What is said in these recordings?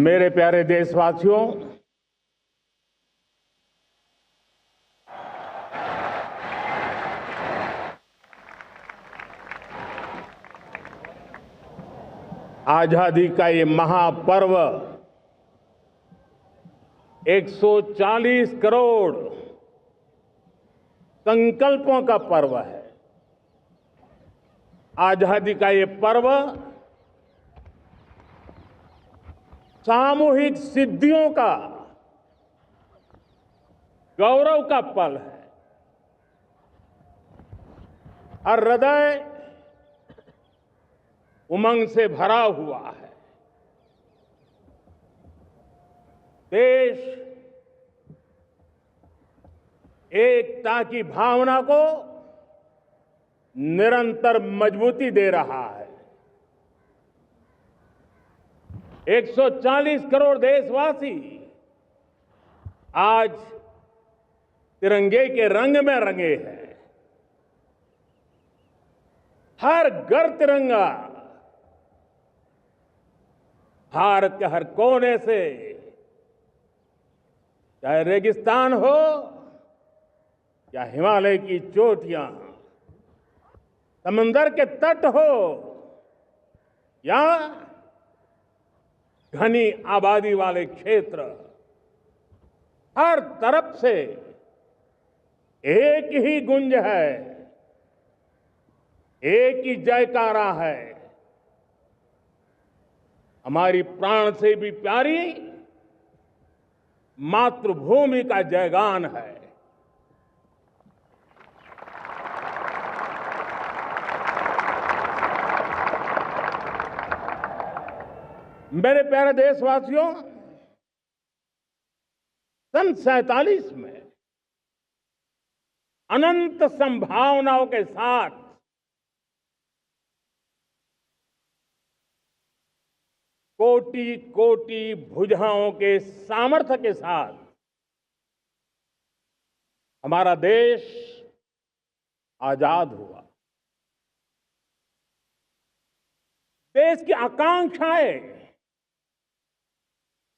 मेरे प्यारे देशवासियों, आजादी का ये महापर्व 140 करोड़ संकल्पों का पर्व है। आजादी का ये पर्व सामूहिक सिद्धियों का गौरव का पल है। हर हृदय उमंग से भरा हुआ है। देश एकता की भावना को निरंतर मजबूती दे रहा है। 140 करोड़ देशवासी आज तिरंगे के रंग में रंगे हैं। हर घर तिरंगा, भारत के हर कोने से, चाहे रेगिस्तान हो या हिमालय की चोटियां, समंदर के तट हो या घनी आबादी वाले क्षेत्र, हर तरफ से एक ही गुंज है, एक ही जयकारा है। हमारी प्राण से भी प्यारी मातृभूमि का जयगान है। मेरे प्यारे देशवासियों, सन 47 में अनंत संभावनाओं के साथ कोटि कोटि भुजाओं के सामर्थ्य के साथ हमारा देश आजाद हुआ। देश की आकांक्षाएं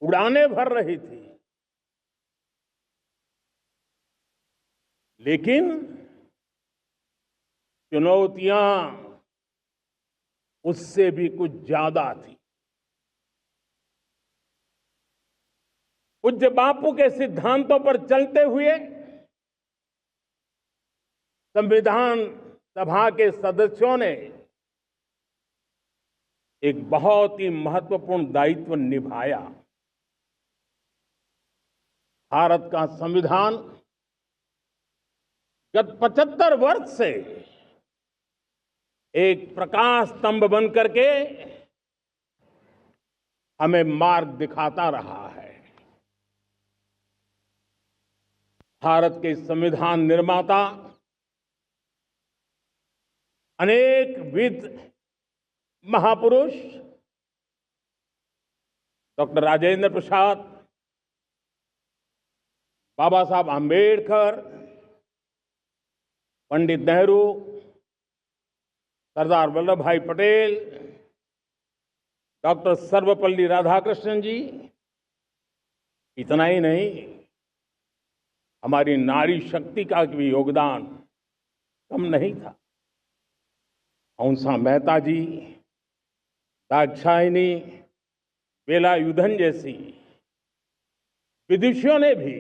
उड़ानें भर रही थी, लेकिन चुनौतियां उससे भी कुछ ज्यादा थी। पूज्य बापू के सिद्धांतों पर चलते हुए संविधान सभा के सदस्यों ने एक बहुत ही महत्वपूर्ण दायित्व निभाया। भारत का संविधान गत 75 वर्ष से एक प्रकाश स्तंभ बन करके हमें मार्ग दिखाता रहा है। भारत के संविधान निर्माता अनेक विद महापुरुष डॉक्टर राजेंद्र प्रसाद, बाबा साहब आंबेडकर, पंडित नेहरू, सरदार वल्लभ भाई पटेल, डॉक्टर सर्वपल्ली राधाकृष्णन जी, इतना ही नहीं, हमारी नारी शक्ति का भी योगदान कम नहीं था। हंसा मेहता जी, दाक्षायणी, वेलायुधन जैसी विदुषियों ने भी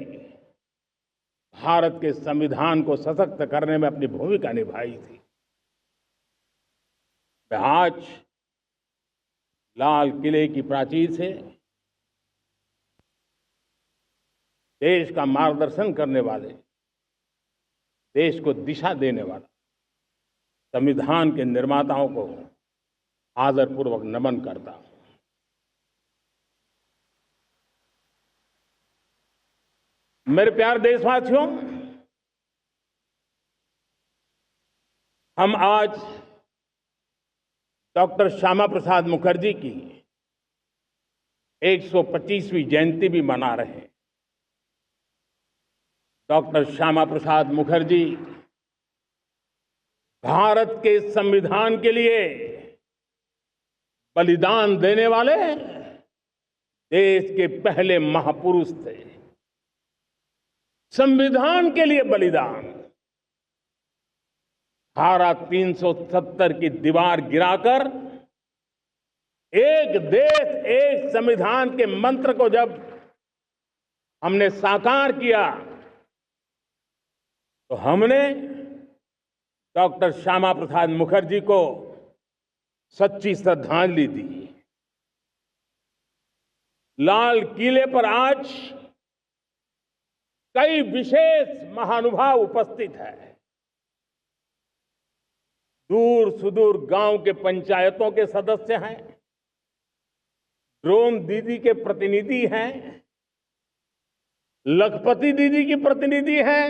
भारत के संविधान को सशक्त करने में अपनी भूमिका निभाई थी। मैं आज लाल किले की प्राचीर से देश का मार्गदर्शन करने वाले, देश को दिशा देने वाला संविधान के निर्माताओं को आदरपूर्वक नमन करता हूं। मेरे प्यारे देशवासियों, हम आज डॉक्टर श्यामा प्रसाद मुखर्जी की 125वीं जयंती भी मना रहे हैं। डॉक्टर श्यामा प्रसाद मुखर्जी भारत के संविधान के लिए बलिदान देने वाले देश के पहले महापुरुष थे। संविधान के लिए बलिदान, धारा 370 की दीवार गिराकर एक देश एक संविधान के मंत्र को जब हमने साकार किया तो हमने डॉक्टर श्यामा प्रसाद मुखर्जी को सच्ची श्रद्धांजलि दी। लाल किले पर आज कई विशेष महानुभाव उपस्थित हैं। दूर सुदूर गांव के पंचायतों के सदस्य हैं, ड्रोन दीदी के प्रतिनिधि हैं, लखपति दीदी की प्रतिनिधि हैं,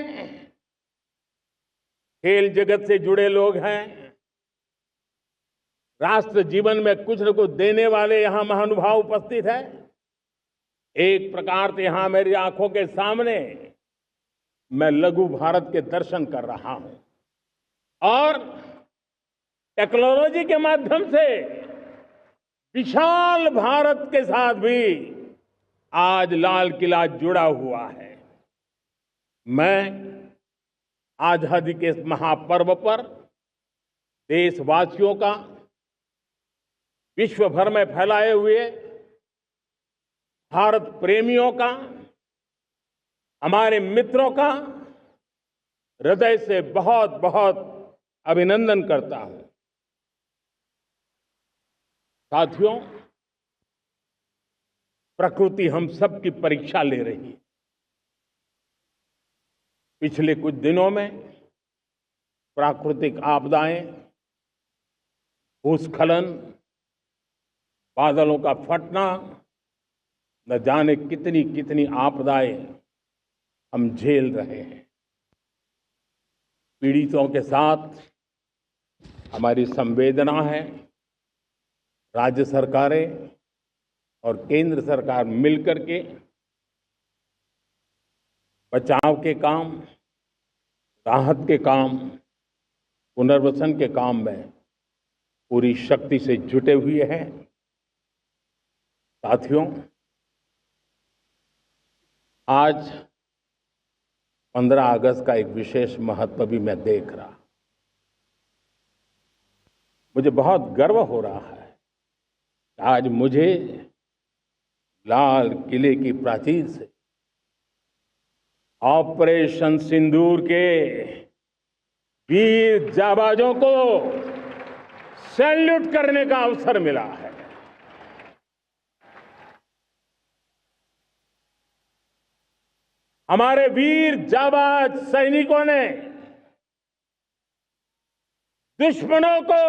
खेल जगत से जुड़े लोग हैं, राष्ट्र जीवन में कुछ न कुछ देने वाले यहां महानुभाव उपस्थित हैं। एक प्रकार से यहां मेरी आंखों के सामने मैं लघु भारत के दर्शन कर रहा हूं और टेक्नोलॉजी के माध्यम से विशाल भारत के साथ भी आज लाल किला जुड़ा हुआ है। मैं आजादी के इस महापर्व पर देशवासियों का, विश्व भर में फैलाए हुए भारत प्रेमियों का, हमारे मित्रों का हृदय से बहुत बहुत अभिनंदन करता हूं। साथियों, प्रकृति हम सब की परीक्षा ले रही है। पिछले कुछ दिनों में प्राकृतिक आपदाएं, भूस्खलन, बादलों का फटना, न जाने कितनी कितनी आपदाएं हम झेल रहे हैं। पीड़ितों के साथ हमारी संवेदना है। राज्य सरकारें और केंद्र सरकार मिलकर के बचाव के काम, राहत के काम, पुनर्वसन के काम में पूरी शक्ति से जुटे हुए हैं। साथियों, आज 15 अगस्त का एक विशेष महत्व भी मैं देख रहा। मुझे बहुत गर्व हो रहा है। आज मुझे लाल किले की प्राचीर से ऑपरेशन सिंदूर के वीर जाबाजों को सैल्यूट करने का अवसर मिला है। हमारे वीर जाबाज सैनिकों ने दुश्मनों को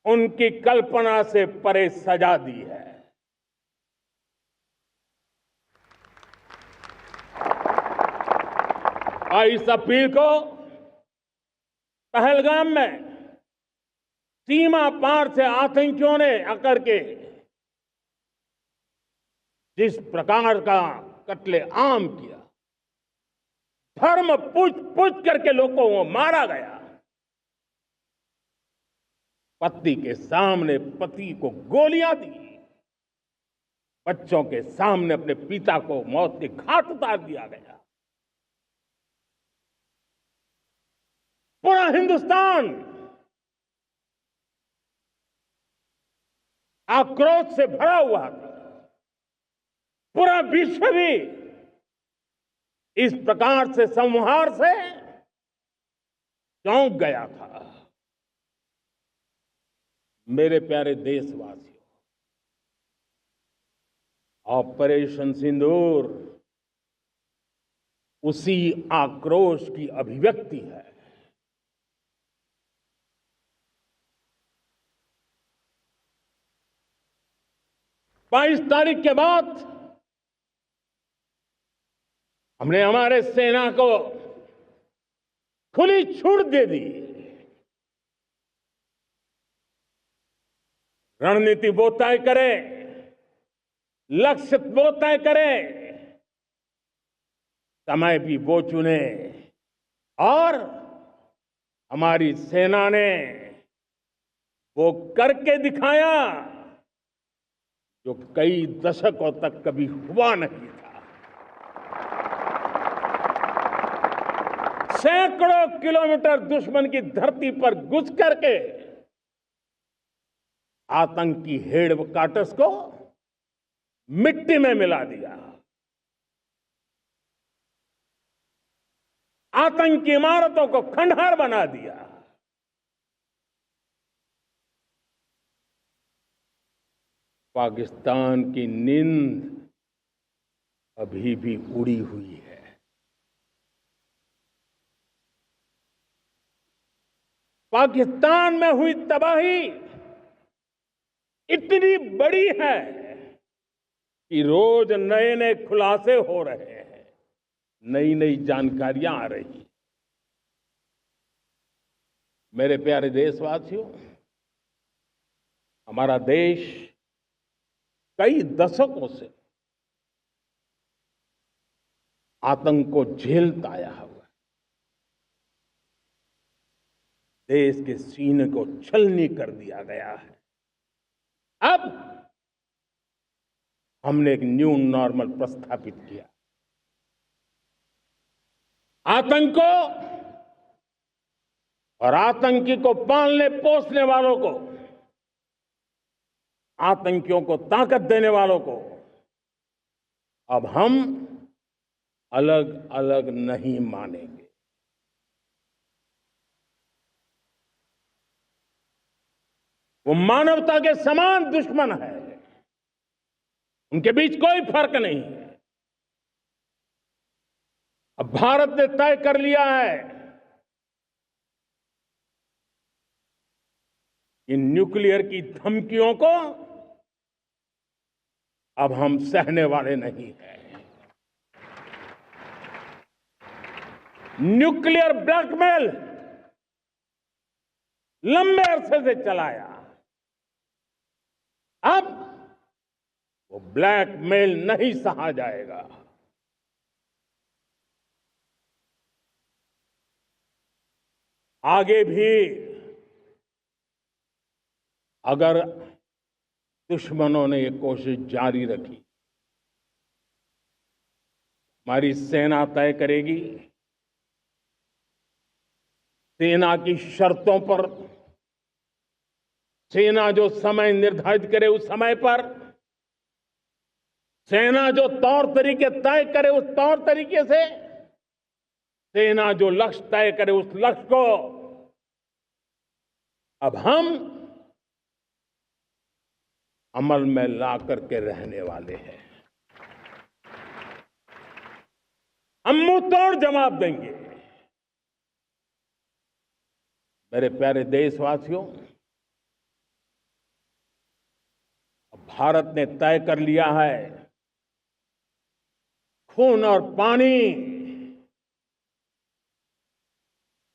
उनकी कल्पना से परे सजा दी है। 22 अप्रैल को पहलगाम में सीमा पार से आतंकियों ने आकर के जिस प्रकार का कत्ले आम किया, धर्म पूछ करके लोगों को मारा गया। पत्नी के सामने पति को गोलियां दी, बच्चों के सामने अपने पिता को मौत के घाट उतार दिया गया। पूरा हिंदुस्तान आक्रोश से भरा हुआ था। पूरा विश्व भी इस प्रकार से संहार से चौंक गया था। मेरे प्यारे देशवासियों, ऑपरेशन सिंदूर उसी आक्रोश की अभिव्यक्ति है। बाईस तारीख के बाद हमने हमारे सेना को खुली छूट दे दी। रणनीति वो तय करे, लक्ष्य वो तय करे, समय भी वो चुने और हमारी सेना ने वो करके दिखाया जो कई दशकों तक कभी हुआ नहीं था। सैकड़ों किलोमीटर दुश्मन की धरती पर घुस करके आतंकी हेडक्वार्टर्स को मिट्टी में मिला दिया, आतंकी इमारतों को खंडहर बना दिया। पाकिस्तान की नींद अभी भी उड़ी हुई है। पाकिस्तान में हुई तबाही इतनी बड़ी है कि रोज नए नए खुलासे हो रहे हैं, नई नई जानकारियां आ रही हैं। मेरे प्यारे देशवासियों, हमारा देश कई दशकों से आतंक को झेलता आया हुआ है। देश के सीने को छलनी कर दिया गया है। अब हमने एक न्यू नॉर्मल प्रस्थापित किया। आतंक को और आतंकी को पालने पोसने वालों को, आतंकियों को ताकत देने वालों को अब हम अलग अलग नहीं मानेंगे। वो मानवता के समान दुश्मन है, उनके बीच कोई फर्क नहीं है। अब भारत ने तय कर लिया है कि न्यूक्लियर की धमकियों को अब हम सहने वाले नहीं हैं। न्यूक्लियर ब्लैकमेल लंबे अरसे से चलाया, अब वो ब्लैकमेल नहीं सहा जाएगा। आगे भी अगर दुश्मनों ने ये कोशिश जारी रखी, हमारी सेना तय करेगी, सेना की शर्तों पर, सेना जो समय निर्धारित करे उस समय पर, सेना जो तौर तरीके तय करे उस तौर तरीके से, सेना जो लक्ष्य तय करे उस लक्ष्य को अब हम अमल में ला करके रहने वाले हैं। हम मुंह तोड़ जवाब देंगे। मेरे प्यारे देशवासियों, भारत ने तय कर लिया है, खून और पानी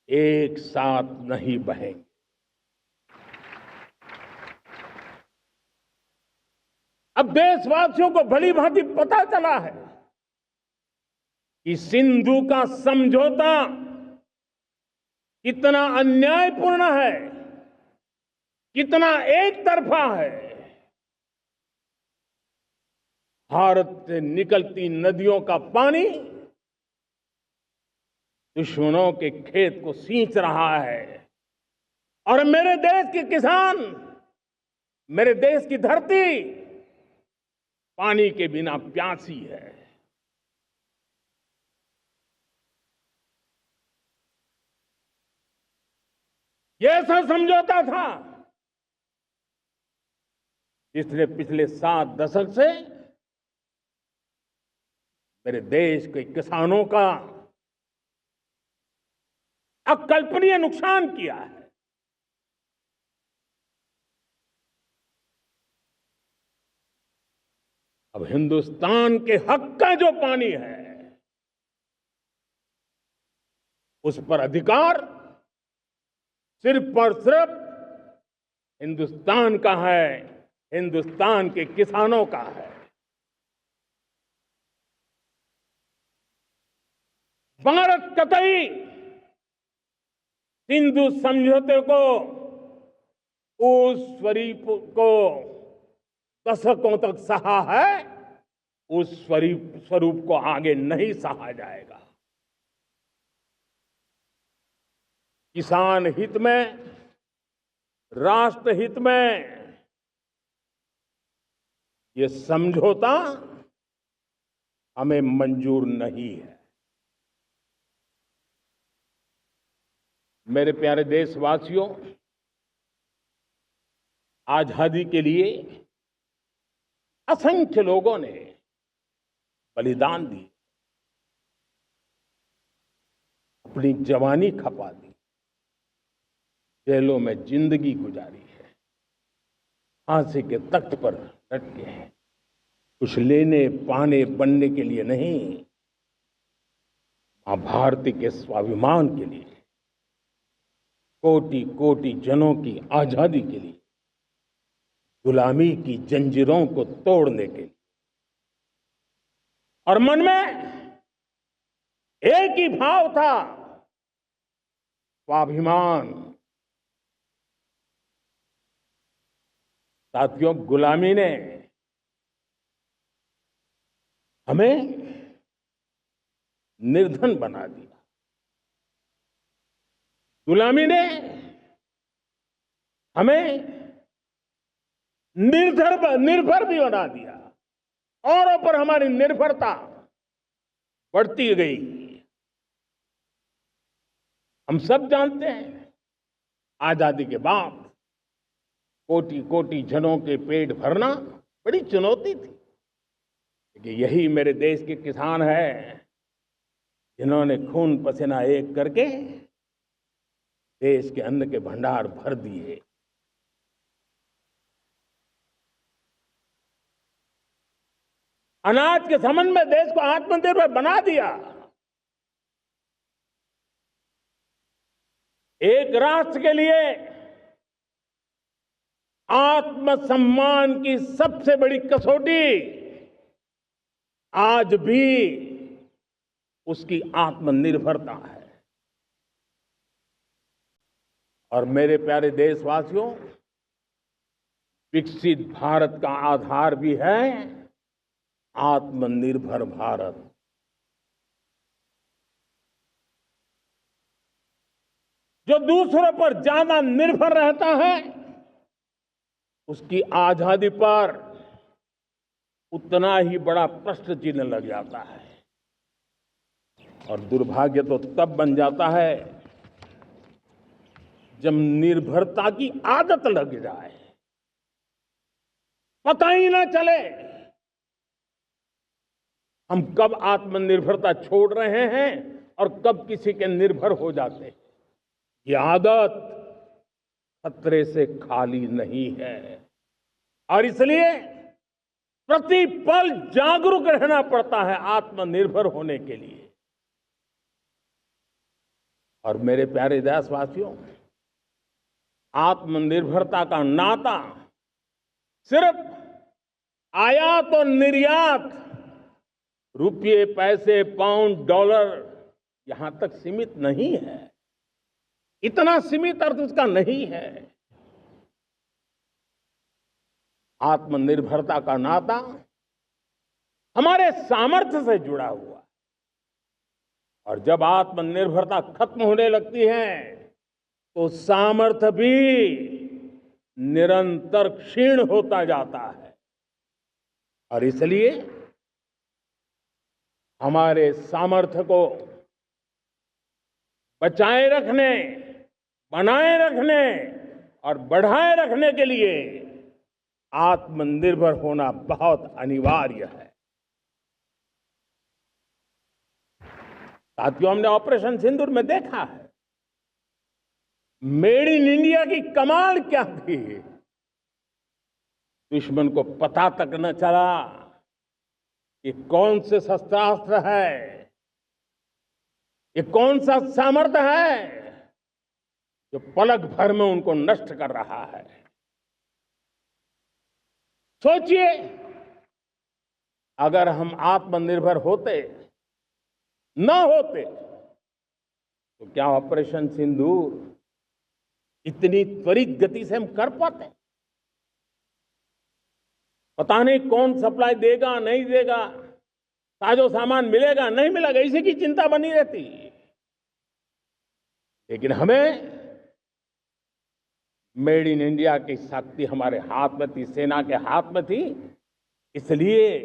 एक साथ नहीं बहेंगे। अब देशवासियों को भली भांति पता चला है कि सिंधु का समझौता कितना अन्यायपूर्ण है, कितना एक तरफा है। भारत से निकलती नदियों का पानी दुश्मनों के खेत को सींच रहा है और मेरे देश के किसान, मेरे देश की धरती पानी के बिना प्यासी है। ये ऐसा समझौता था जिसने पिछले 7 दशक से मेरे देश के किसानों का अकल्पनीय नुकसान किया है। अब हिंदुस्तान के हक का जो पानी है उस पर अधिकार सिर्फ और सिर्फ हिंदुस्तान का है, हिंदुस्तान के किसानों का है। भारत कतई सिंधु समझौते को, उस स्वरूप को दशकों तक सहा है, उस स्वरूप को आगे नहीं सहा जाएगा। किसान हित में, राष्ट्र हित में ये समझौता हमें मंजूर नहीं है। मेरे प्यारे देशवासियों, आजादी के लिए असंख्य लोगों ने बलिदान दी, अपनी जवानी खपा दी, जेलों में जिंदगी गुजारी है, फांसी के तख्त पर लटके हैं, कुछ लेने पाने बनने के लिए नहीं, मां भारती के स्वाभिमान के लिए, कोटि कोटि जनों की आजादी के लिए, गुलामी की जंजीरों को तोड़ने के लिए। और मन में एक ही भाव था, स्वाभिमान। साथियों, गुलामी ने हमें निर्धन बना दिया, गुलामी ने हमें निर्भर भी बना दिया, औरों पर हमारी निर्भरता बढ़ती गई। हम सब जानते हैं, आजादी के बाद कोटि कोटि जनों के पेट भरना बड़ी चुनौती थी, लेकिन यही मेरे देश के किसान हैं जिन्होंने खून पसीना एक करके देश के अन्न के भंडार भर दिए। अनाज के संबंध में देश को आत्मनिर्भर बना दिया। एक राष्ट्र के लिए आत्मसम्मान की सबसे बड़ी कसौटी आज भी उसकी आत्मनिर्भरता है। और मेरे प्यारे देशवासियों, विकसित भारत का आधार भी है आत्मनिर्भर भारत। जो दूसरों पर ज्यादा निर्भर रहता है, उसकी आजादी पर उतना ही बड़ा प्रश्न चिन्ह लग जाता है। और दुर्भाग्य तो तब बन जाता है जब निर्भरता की आदत लग जाए, पता ही ना चले हम कब आत्मनिर्भरता छोड़ रहे हैं और कब किसी के निर्भर हो जाते हैं। ये आदत खतरे से खाली नहीं है और इसलिए प्रतिपल जागरूक रहना पड़ता है आत्मनिर्भर होने के लिए। और मेरे प्यारे देशवासियों, आत्मनिर्भरता का नाता सिर्फ आयात और निर्यात, रुपये, पैसे, पाउंड, डॉलर यहां तक सीमित नहीं है। इतना सीमित अर्थ उसका नहीं है। आत्मनिर्भरता का नाता हमारे सामर्थ्य से जुड़ा हुआ है। और जब आत्मनिर्भरता खत्म होने लगती है तो सामर्थ्य भी निरंतर क्षीण होता जाता है। और इसलिए हमारे सामर्थ्य को बचाए रखने, बनाए रखने और बढ़ाए रखने के लिए आत्मनिर्भर होना बहुत अनिवार्य है। साथियों, हमने ऑपरेशन सिंदूर में देखा है मेड इन इंडिया की कमाल क्या थी। दुश्मन को पता तक न चला कि कौन से शस्त्रास्त्र है, ये कौन सा सामर्थ्य है जो पलक भर में उनको नष्ट कर रहा है। सोचिए, अगर हम आत्मनिर्भर होते न होते तो क्या ऑपरेशन सिंदूर इतनी त्वरित गति से हम कर पाते? पता नहीं कौन सप्लाई देगा नहीं देगा, साजो सामान मिलेगा नहीं मिलेगा, इसी की चिंता बनी रहती। लेकिन हमें मेड इन इंडिया की शक्ति हमारे हाथ में थी, सेना के हाथ में थी। इसलिए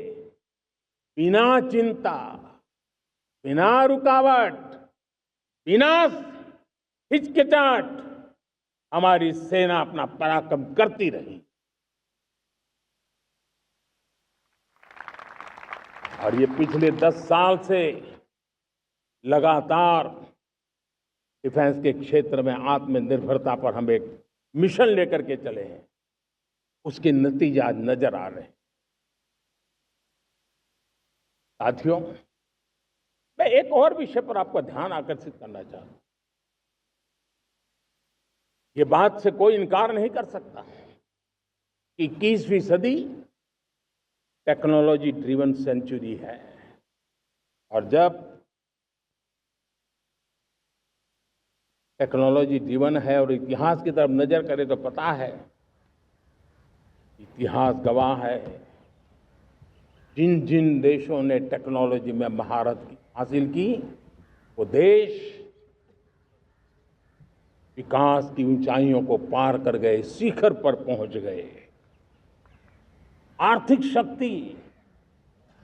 बिना चिंता, बिना रुकावट, बिना हिचकिचाहट हमारी सेना अपना पराक्रम करती रही। और ये पिछले 10 साल से लगातार डिफेंस के क्षेत्र में आत्मनिर्भरता पर हम एक मिशन लेकर के चले हैं, उसके नतीजे आज नजर आ रहे हैं। साथियों, मैं एक और विषय पर आपका ध्यान आकर्षित करना चाहता हूं। ये बात से कोई इनकार नहीं कर सकता कि 21वीं सदी टेक्नोलॉजी ड्रिवन सेंचुरी है। और जब टेक्नोलॉजी ड्रिवन है और इतिहास की तरफ नजर करें तो पता है, इतिहास गवाह है, जिन जिन देशों ने टेक्नोलॉजी में महारत हासिल की, वो देश विकास की ऊंचाइयों को पार कर गए, शिखर पर पहुंच गए। आर्थिक शक्ति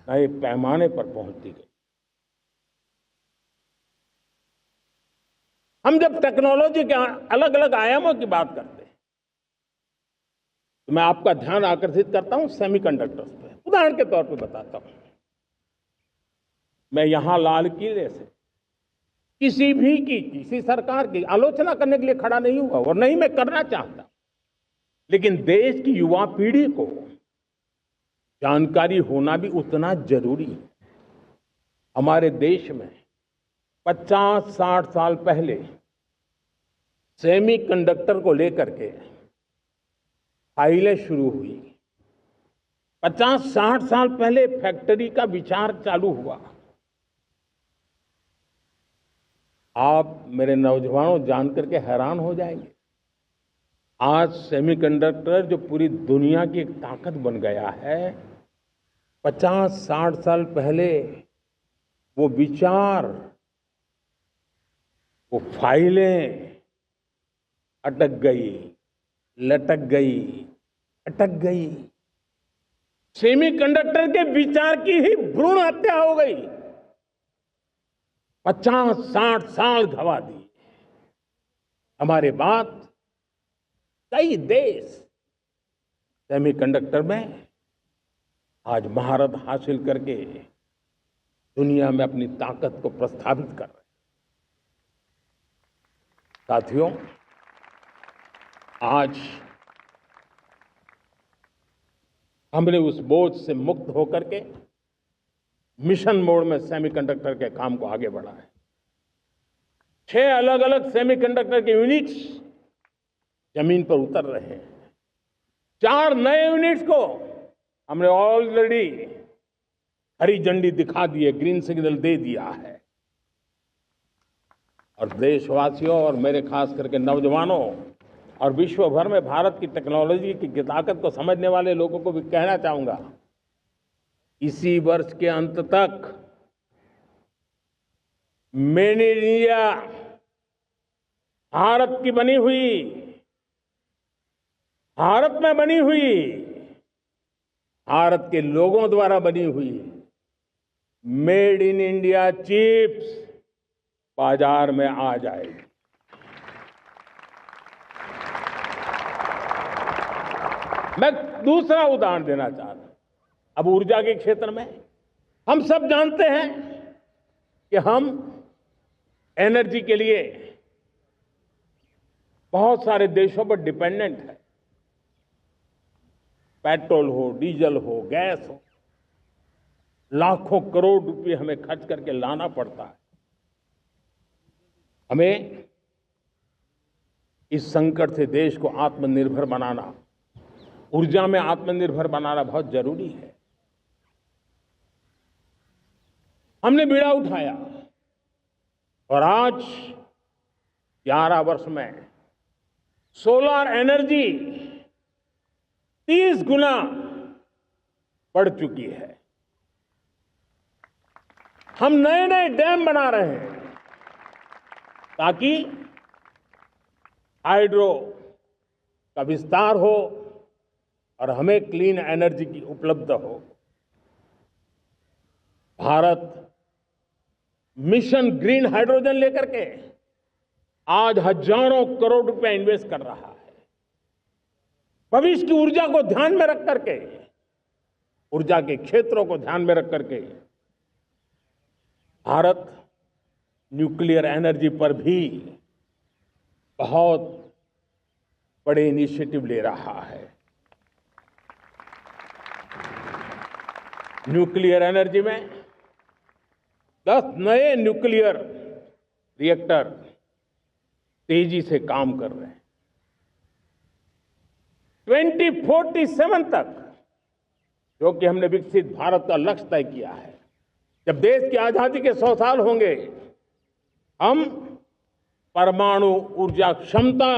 नए पैमाने पर पहुंचती गई। हम जब टेक्नोलॉजी के अलग अलग आयामों की बात करते हैं तो मैं आपका ध्यान आकर्षित करता हूं सेमीकंडक्टर्स पे। उदाहरण के तौर पे बताता हूं, मैं यहां लाल किले से किसी सरकार की आलोचना करने के लिए खड़ा नहीं हुआ और नहीं मैं करना चाहता, लेकिन देश की युवा पीढ़ी को जानकारी होना भी उतना जरूरी है। हमारे देश में 50-60 साल पहले सेमीकंडक्टर को लेकर के फाइलें शुरू हुई। 50-60 साल पहले फैक्ट्री का विचार चालू हुआ। आप मेरे नौजवानों जानकर के हैरान हो जाएंगे, आज सेमीकंडक्टर जो पूरी दुनिया की एक ताकत बन गया है, 50-60 साल पहले वो विचार, वो फाइलें अटक गई, लटक गई, अटक गई। सेमीकंडक्टर के विचार की ही भ्रूण हत्या हो गई। 50-60 साल गवा दिए। हमारे बाद कई देश सेमीकंडक्टर में आज महारत हासिल करके दुनिया में अपनी ताकत को प्रस्थापित कर रहे हैं। साथियों, आज हमने उस बोझ से मुक्त होकर के मिशन मोड में सेमीकंडक्टर के काम को आगे बढ़ा है। 6 अलग अलग सेमीकंडक्टर के यूनिट्स जमीन पर उतर रहे हैं। 4 नए यूनिट्स को हमने ऑलरेडी हरी झंडी दिखा दी है, ग्रीन सिग्नल दे दिया है। और देशवासियों और मेरे खास करके नौजवानों और विश्व भर में भारत की टेक्नोलॉजी की ताकत को समझने वाले लोगों को भी कहना चाहूंगा, इसी वर्ष के अंत तक मेड इन इंडिया भारत की बनी हुई, भारत में बनी हुई, भारत के लोगों द्वारा बनी हुई मेड इन इंडिया चिप्स बाजार में आ जाएगी। मैं दूसरा उदाहरण देना चाहता हूं। अब ऊर्जा के क्षेत्र में हम सब जानते हैं कि हम एनर्जी के लिए बहुत सारे देशों पर डिपेंडेंट है। पेट्रोल हो, डीजल हो, गैस हो, लाखों करोड़ रुपए हमें खर्च करके लाना पड़ता है। हमें इस संकट से देश को आत्मनिर्भर बनाना, ऊर्जा में आत्मनिर्भर बनाना बहुत जरूरी है। हमने बीड़ा उठाया और आज 11 वर्ष में सोलर एनर्जी 30 गुना बढ़ चुकी है। हम नए नए डैम बना रहे हैं ताकि हाइड्रो का विस्तार हो और हमें क्लीन एनर्जी की उपलब्ध हो। भारत मिशन ग्रीन हाइड्रोजन लेकर के आज हजारों करोड़ रुपए इन्वेस्ट कर रहा है। भविष्य की ऊर्जा को ध्यान में रख करके, ऊर्जा के क्षेत्रों को ध्यान में रख करके भारत न्यूक्लियर एनर्जी पर भी बहुत बड़े इनिशिएटिव ले रहा है। न्यूक्लियर एनर्जी में 10 नए न्यूक्लियर रिएक्टर तेजी से काम कर रहे हैं। 2047 तक, जो कि हमने विकसित भारत का लक्ष्य तय किया है, जब देश की आजादी के 100 साल होंगे, हम परमाणु ऊर्जा क्षमता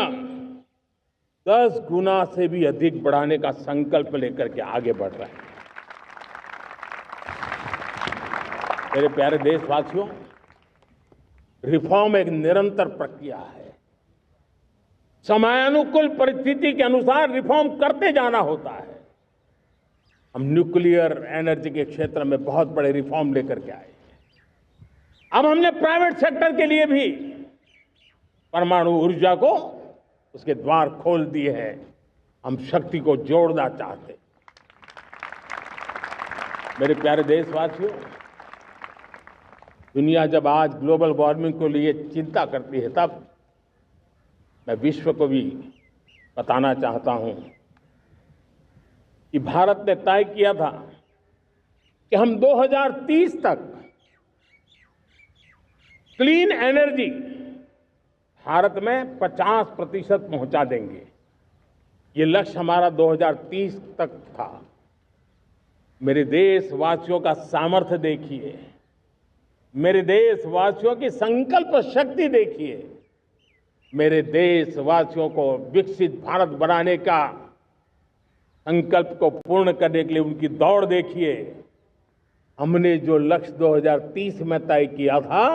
10 गुना से भी अधिक बढ़ाने का संकल्प लेकर के आगे बढ़ रहे हैं। मेरे प्यारे देशवासियों, रिफॉर्म एक निरंतर प्रक्रिया है। समयानुकूल परिस्थिति के अनुसार रिफॉर्म करते जाना होता है। हम न्यूक्लियर एनर्जी के क्षेत्र में बहुत बड़े रिफॉर्म लेकर के आए। अब हमने प्राइवेट सेक्टर के लिए भी परमाणु ऊर्जा को उसके द्वार खोल दिए हैं। हम शक्ति को जोड़ना चाहते। मेरे प्यारे देशवासियों, दुनिया जब आज ग्लोबल वार्मिंग को लिए चिंता करती है, तब मैं विश्व को भी बताना चाहता हूं कि भारत ने तय किया था कि हम 2030 तक क्लीन एनर्जी भारत में 50% पहुंचा देंगे। ये लक्ष्य हमारा 2030 तक था। मेरे देशवासियों का सामर्थ्य देखिए, मेरे देशवासियों की संकल्प शक्ति देखिए, मेरे देशवासियों को विकसित भारत बनाने का संकल्प को पूर्ण करने के लिए उनकी दौड़ देखिए। हमने जो लक्ष्य 2030 में तय किया था,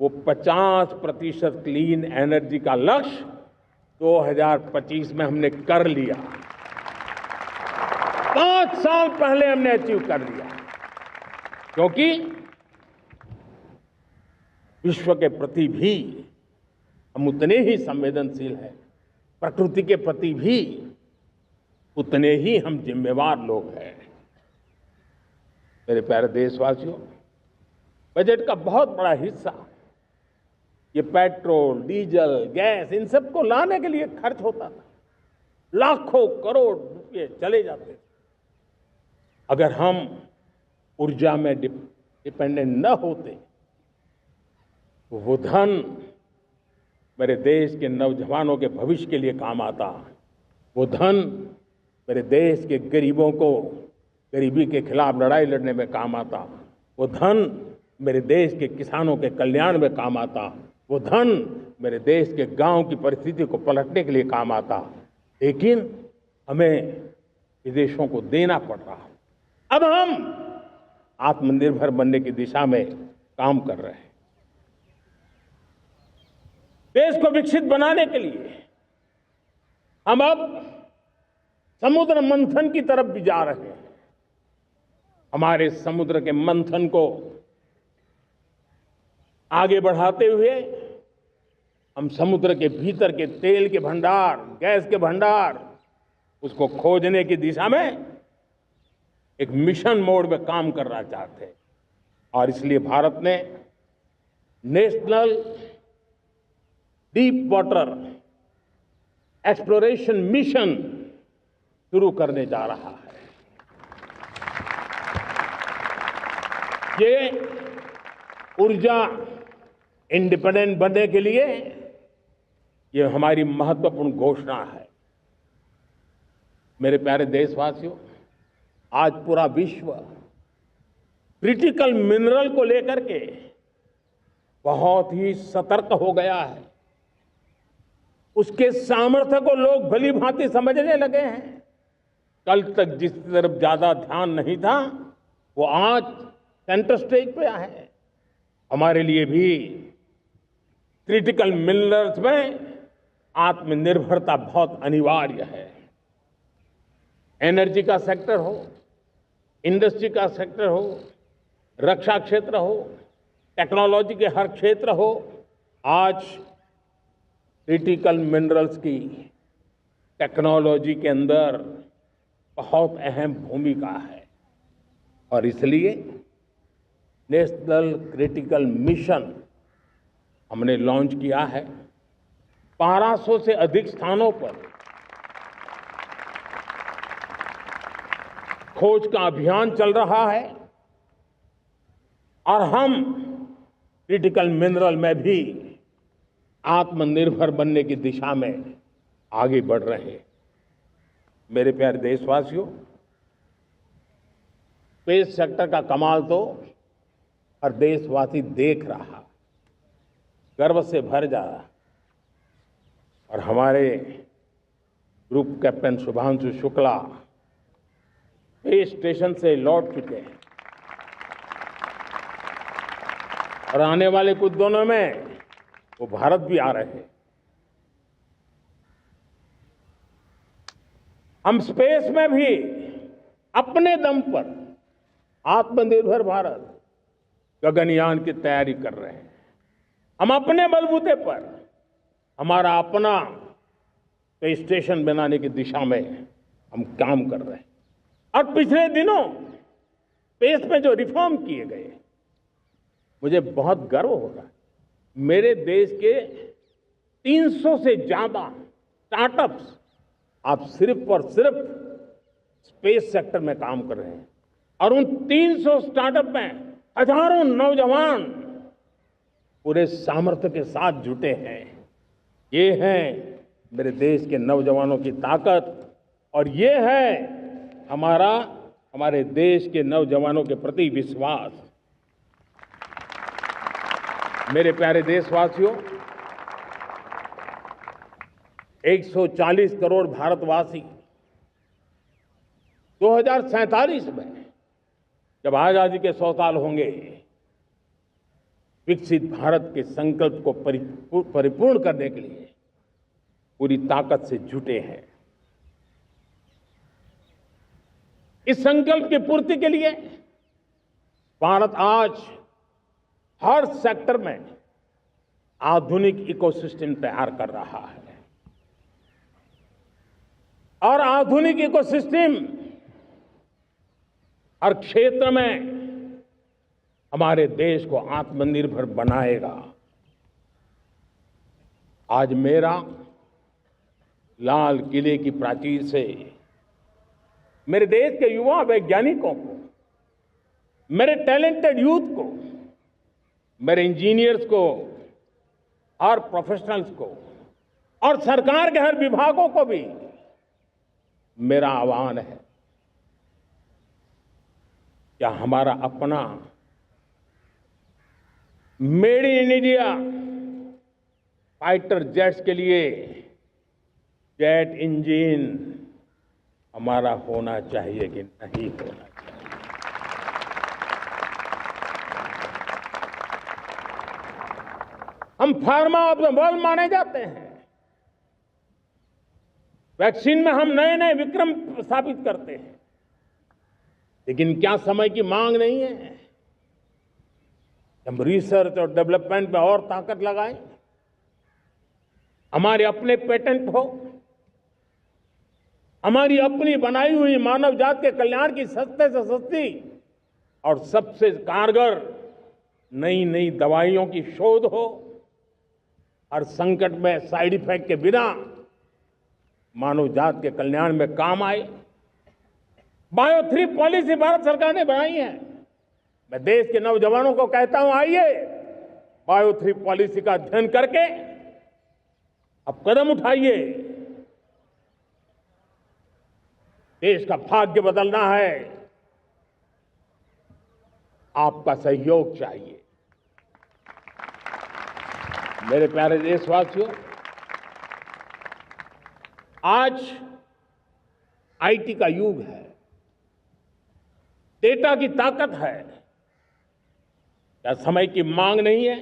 वो 50% क्लीन एनर्जी का लक्ष्य 2025 में हमने कर लिया। 5 साल पहले हमने अचीव कर लिया, क्योंकि विश्व के प्रति भी हम उतने ही संवेदनशील हैं, प्रकृति के प्रति भी उतने ही हम जिम्मेवार लोग हैं। मेरे प्यारे देशवासियों, बजट का बहुत बड़ा हिस्सा ये पेट्रोल, डीजल, गैस, इन सबको लाने के लिए खर्च होता था। लाखों करोड़ रुपए चले जाते थे। अगर हम ऊर्जा में डिपेंडेंट न होते, वो धन मेरे देश के नौजवानों के भविष्य के लिए काम आता। वो धन मेरे देश के गरीबों को गरीबी के खिलाफ लड़ाई लड़ने में काम आता। वो धन मेरे देश के किसानों के कल्याण में काम आता। वो धन मेरे देश के गांव की परिस्थिति को पलटने के लिए काम आता। लेकिन हमें विदेशों को देना पड़ रहा है। अब हम आत्मनिर्भर बनने की दिशा में काम कर रहे हैं। देश को विकसित बनाने के लिए हम अब समुद्र मंथन की तरफ भी जा रहे हैं। हमारे समुद्र के मंथन को आगे बढ़ाते हुए हम समुद्र के भीतर के तेल के भंडार, गैस के भंडार, उसको खोजने की दिशा में एक मिशन मोड में काम करना चाहते हैं। और इसलिए भारत ने national deep water exploration mission शुरू करने जा रहा है। ये ऊर्जा इंडिपेंडेंट बनने के लिए ये हमारी महत्वपूर्ण घोषणा है। मेरे प्यारे देशवासियों, आज पूरा विश्व क्रिटिकल मिनरल को लेकर के बहुत ही सतर्क हो गया है। उसके सामर्थ्य को लोग भली भांति समझने लगे हैं। कल तक जिस तरफ ज्यादा ध्यान नहीं था, वो आज सेंटर स्टेज पे है। हमारे लिए भी क्रिटिकल मिनरल्स में आत्मनिर्भरता बहुत अनिवार्य है। एनर्जी का सेक्टर हो, इंडस्ट्री का सेक्टर हो, रक्षा क्षेत्र हो, टेक्नोलॉजी के हर क्षेत्र हो, आज क्रिटिकल मिनरल्स की टेक्नोलॉजी के अंदर बहुत अहम भूमिका है। और इसलिए नेशनल क्रिटिकल मिशन हमने लॉन्च किया है। 1200 से अधिक स्थानों पर खोज का अभियान चल रहा है और हम क्रिटिकल मिनरल में भी आत्मनिर्भर बनने की दिशा में आगे बढ़ रहे हैं। मेरे प्यारे देशवासियों, स्पेस सेक्टर का कमाल तो हर देशवासी देख रहा, गर्व से भर जा रहा। और हमारे group captain Shubhanshu Shukla space station से लौट चुके हैं और आने वाले कुछ दिनों में वो भारत भी आ रहे हैं। हम स्पेस में भी अपने दम पर आत्मनिर्भर भारत गगनयान की तैयारी कर रहे हैं। हम अपने बलबूते पर हमारा अपना स्पेस स्टेशन बनाने की दिशा में हम काम कर रहे हैं। और पिछले दिनों स्पेस में जो रिफॉर्म किए गए, मुझे बहुत गर्व हो रहा है। मेरे देश के 300 से ज्यादा स्टार्टअप्स आप सिर्फ और सिर्फ स्पेस सेक्टर में काम कर रहे हैं और उन 300 स्टार्टअप में हजारों नौजवान पूरे सामर्थ्य के साथ जुटे हैं। ये है मेरे देश के नौजवानों की ताकत और ये है हमारे देश के नौजवानों के प्रति विश्वास। मेरे प्यारे देशवासियों, 140 करोड़ भारतवासी 2047 में जब आजादी के 100 साल होंगे, विकसित भारत के संकल्प को परिपूर्ण करने के लिए पूरी ताकत से जुटे हैं। इस संकल्प की पूर्ति के लिए भारत आज हर सेक्टर में आधुनिक इकोसिस्टम तैयार कर रहा है और आधुनिक इकोसिस्टम हर क्षेत्र में हमारे देश को आत्मनिर्भर बनाएगा। आज मेरा लाल किले की प्राचीर से मेरे देश के युवा वैज्ञानिकों को, मेरे टैलेंटेड यूथ को, मेरे इंजीनियर्स को और प्रोफेशनल्स को और सरकार के हर विभागों को भी मेरा आह्वान है, क्या हमारा अपना made in India fighter jets के लिए जेट इंजन हमारा होना चाहिए कि नहीं होना चाहिए? हम फार्मा ऑफ द वर्ल्ड माने जाते हैं। वैक्सीन में हम नए नए विक्रम स्थापित करते हैं, लेकिन क्या समय की मांग नहीं है? हम रिसर्च और डेवलपमेंट में और ताकत लगाएं, हमारे अपने पेटेंट हो, हमारी अपनी बनाई हुई मानव जात के कल्याण की सस्ते से सस्ती और सबसे कारगर नई नई दवाइयों की शोध हो, हर संकट में साइड इफेक्ट के बिना मानव जात के कल्याण में काम आए। बायो 3 पॉलिसी भारत सरकार ने बनाई है। मैं देश के नौजवानों को कहता हूं, आइए बायो 3 पॉलिसी का अध्ययन करके अब कदम उठाइए। देश का भाग्य बदलना है, आपका सहयोग चाहिए। मेरे प्यारे देशवासियों, आज आईटी का युग है, डेटा की ताकत है। क्या समय की मांग नहीं है?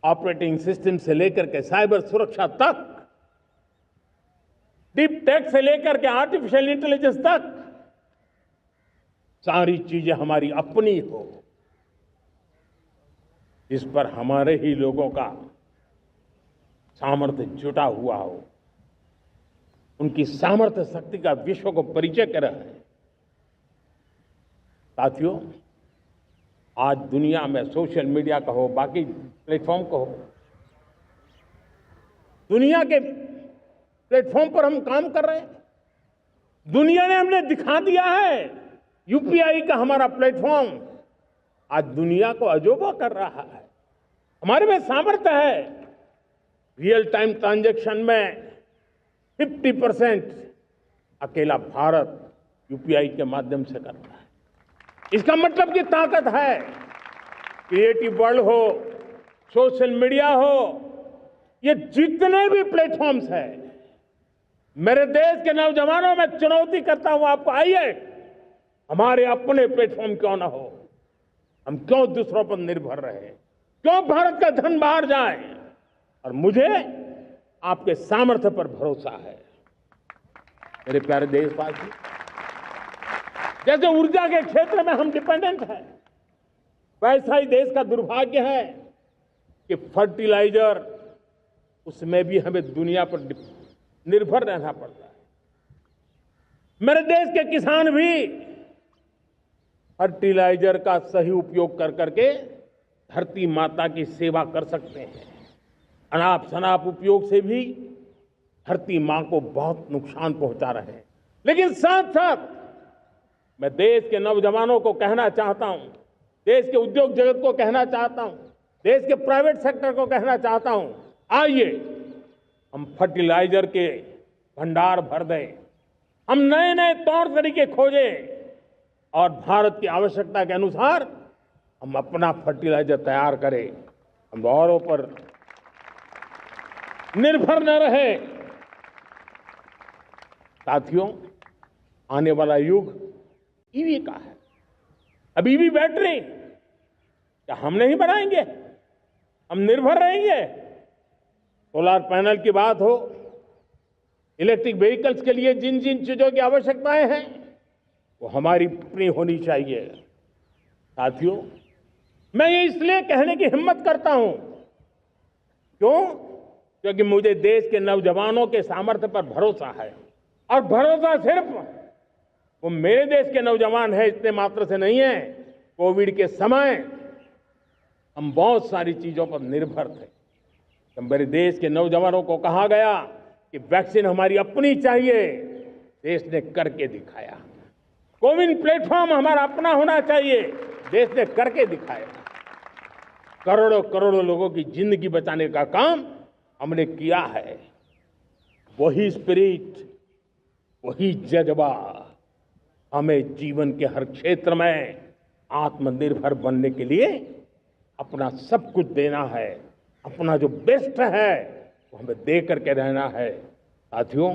ऑपरेटिंग सिस्टम से लेकर के साइबर सुरक्षा तक, डीप टेक से लेकर के आर्टिफिशियल इंटेलिजेंस तक, सारी चीजें हमारी अपनी हो, इस पर हमारे ही लोगों का सामर्थ्य जुटा हुआ हो, उनकी सामर्थ्य शक्ति का विश्व को परिचय कराएं। साथियों, आज दुनिया में सोशल मीडिया कहो, बाकी प्लेटफॉर्म कहो, दुनिया के प्लेटफॉर्म पर हम काम कर रहे हैं। दुनिया ने हमने दिखा दिया है, यूपीआई का हमारा प्लेटफॉर्म आज दुनिया को अजोबा कर रहा है। हमारे में सामर्थ्य है। रियल टाइम ट्रांजैक्शन में 50% अकेला भारत यूपीआई के माध्यम से करता है। इसका मतलब की ताकत है। क्रिएटिव वर्ल्ड हो, सोशल मीडिया हो, ये जितने भी प्लेटफॉर्म्स हैं, मेरे देश के नौजवानों में चुनौती करता हूं आपको, आइए हमारे अपने प्लेटफॉर्म क्यों ना हो, हम क्यों दूसरों पर निर्भर रहे, क्यों भारत का धन बाहर जाए। और मुझे आपके सामर्थ्य पर भरोसा है। मेरे प्यारे देशवासी, जैसे ऊर्जा के क्षेत्र में हम डिपेंडेंट हैं, वैसा ही देश का दुर्भाग्य है कि फर्टिलाइजर, उसमें भी हमें दुनिया पर निर्भर रहना पड़ता है। मेरे देश के किसान भी फर्टिलाइजर का सही उपयोग कर करके धरती माता की सेवा कर सकते हैं। अनाप शनाप उपयोग से भी धरती मां को बहुत नुकसान पहुंचा रहे हैं। लेकिन साथ साथ मैं देश के नौजवानों को कहना चाहता हूं, देश के उद्योग जगत को कहना चाहता हूं, देश के प्राइवेट सेक्टर को कहना चाहता हूं, आइए हम फर्टिलाइजर के भंडार भर दें, हम नए नए तौर तरीके खोजें और भारत की आवश्यकता के अनुसार हम अपना फर्टिलाइजर तैयार करें। हम औरों पर निर्भर न रहे। साथियों, आने वाला युग ईवी का है। अब ईवी बैटरी क्या हम नहीं बनाएंगे? हम निर्भर रहेंगे? सोलर पैनल की बात हो, इलेक्ट्रिक व्हीकल्स के लिए जिन जिन चीजों की आवश्यकताएं हैं, वो हमारी अपनी होनी चाहिए। साथियों, मैं ये इसलिए कहने की हिम्मत करता हूं, क्यों? क्योंकि मुझे देश के नौजवानों के सामर्थ्य पर भरोसा है। और भरोसा सिर्फ वो मेरे देश के नौजवान है इतने मात्र से नहीं है। कोविड के समय हम बहुत सारी चीजों पर निर्भर थे। तो मेरे देश के नौजवानों को कहा गया कि वैक्सीन हमारी अपनी चाहिए, देश ने करके दिखाया। कोविन प्लेटफॉर्म हमारा अपना होना चाहिए, देश ने करके दिखाया। करोड़ों करोड़ों लोगों की जिंदगी बचाने का काम हमने किया है। वही स्पिरिट, वही जज्बा हमें जीवन के हर क्षेत्र में आत्मनिर्भर बनने के लिए अपना सब कुछ देना है। अपना जो बेस्ट है वो हमें दे करके रहना है। साथियों,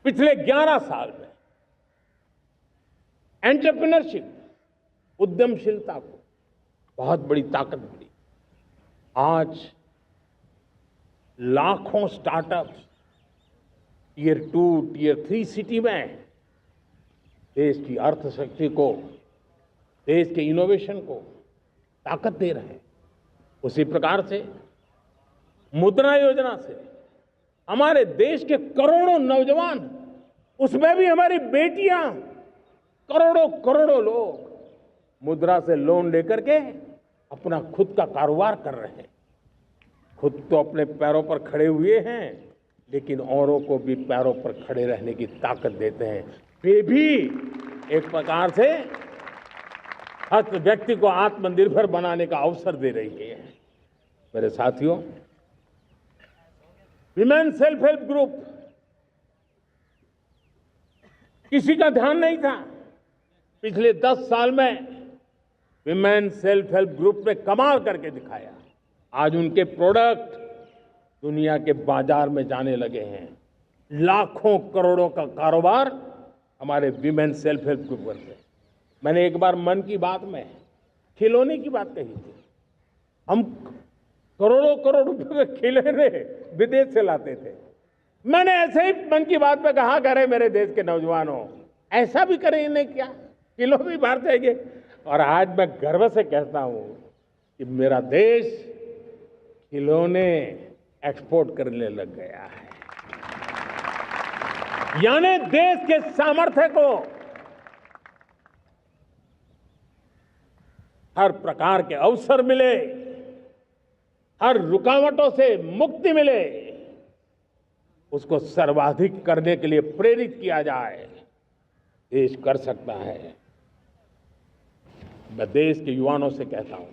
पिछले 11 साल में एंटरप्रेन्योरशिप, उद्यमशीलता को बहुत बड़ी ताकत मिली। आज लाखों स्टार्टअप्स टियर 2, टियर 3 सिटी में देश की अर्थशक्ति को, देश के इनोवेशन को ताकत दे रहे हैं। उसी प्रकार से मुद्रा योजना से हमारे देश के करोड़ों नौजवान, उसमें भी हमारी बेटियां, करोड़ों करोड़ों लोग मुद्रा से लोन लेकर के अपना खुद का कारोबार कर रहे हैं। खुद तो अपने पैरों पर खड़े हुए हैं, लेकिन औरों को भी पैरों पर खड़े रहने की ताकत देते हैं। वे भी एक प्रकार से हर व्यक्ति को आत्मनिर्भर बनाने का अवसर दे रही है। मेरे साथियों, विमेन सेल्फ हेल्प ग्रुप किसी का ध्यान नहीं था। पिछले 10 साल में विमेन सेल्फ हेल्प ग्रुप ने कमाल करके दिखाया। आज उनके प्रोडक्ट दुनिया के बाजार में जाने लगे हैं। लाखों करोड़ों का कारोबार हमारे विमेन सेल्फ हेल्प ग्रुप करते हैं। मैंने एक बार मन की बात में खिलौने की बात कही थी। हम करोड़ों करोड़ रुपए के खिलौने विदेश से लाते थे। मैंने ऐसे ही मन की बात में कहा, करे मेरे देश के नौजवानों, ऐसा भी करें इन्हें क्या, किलो भी बाहर जाएंगे। और आज मैं गर्व से कहता हूं कि मेरा देश खिलौने एक्सपोर्ट करने लग गया है। यानी देश के सामर्थ्य को हर प्रकार के अवसर मिले, हर रुकावटों से मुक्ति मिले, उसको सर्वाधिक करने के लिए प्रेरित किया जाए। देश कर सकता है। मैं देश के युवाओं से कहता हूं,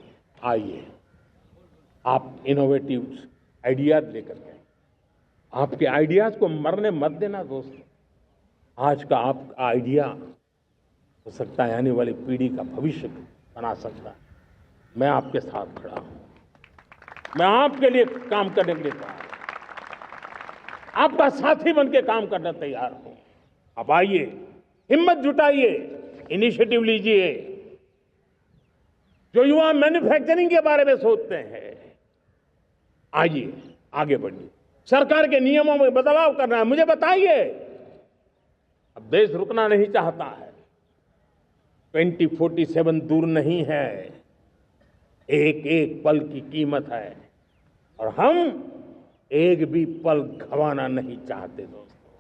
आइए आप इनोवेटिव आइडियाज लेकर के, आपके आइडियाज को मरने मत देना दोस्तों। आज का आपका आइडिया हो सकता है आने वाली पीढ़ी का भविष्य बना सकता है। मैं आपके साथ खड़ा हूं, मैं आपके लिए काम करने के लिए तैयार हूं, आपका साथी बन के काम करने तैयार हूं। आप आइए, हिम्मत जुटाइए, इनिशिएटिव लीजिए। जो युवा मैन्युफैक्चरिंग के बारे में सोचते हैं, आइए आगे बढ़िए। सरकार के नियमों में बदलाव करना है, मुझे बताइए। अब देश रुकना नहीं चाहता है। 2047 दूर नहीं है, एक एक पल की कीमत है और हम एक भी पल गंवाना नहीं चाहते दोस्तों।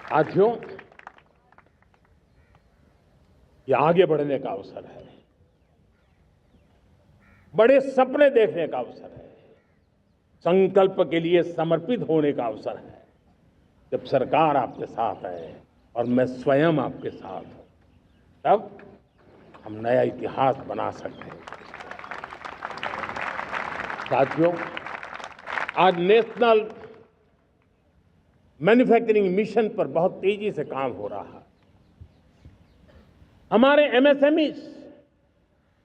साथियों, ये आगे बढ़ने का अवसर है, बड़े सपने देखने का अवसर है, संकल्प के लिए समर्पित होने का अवसर है। जब सरकार आपके साथ है और मैं स्वयं आपके साथ हूं, तब हम नया इतिहास बना सकते हैं। साथियों, आज नेशनल मैन्युफैक्चरिंग मिशन पर बहुत तेजी से काम हो रहा है। हमारे एमएसएमईज,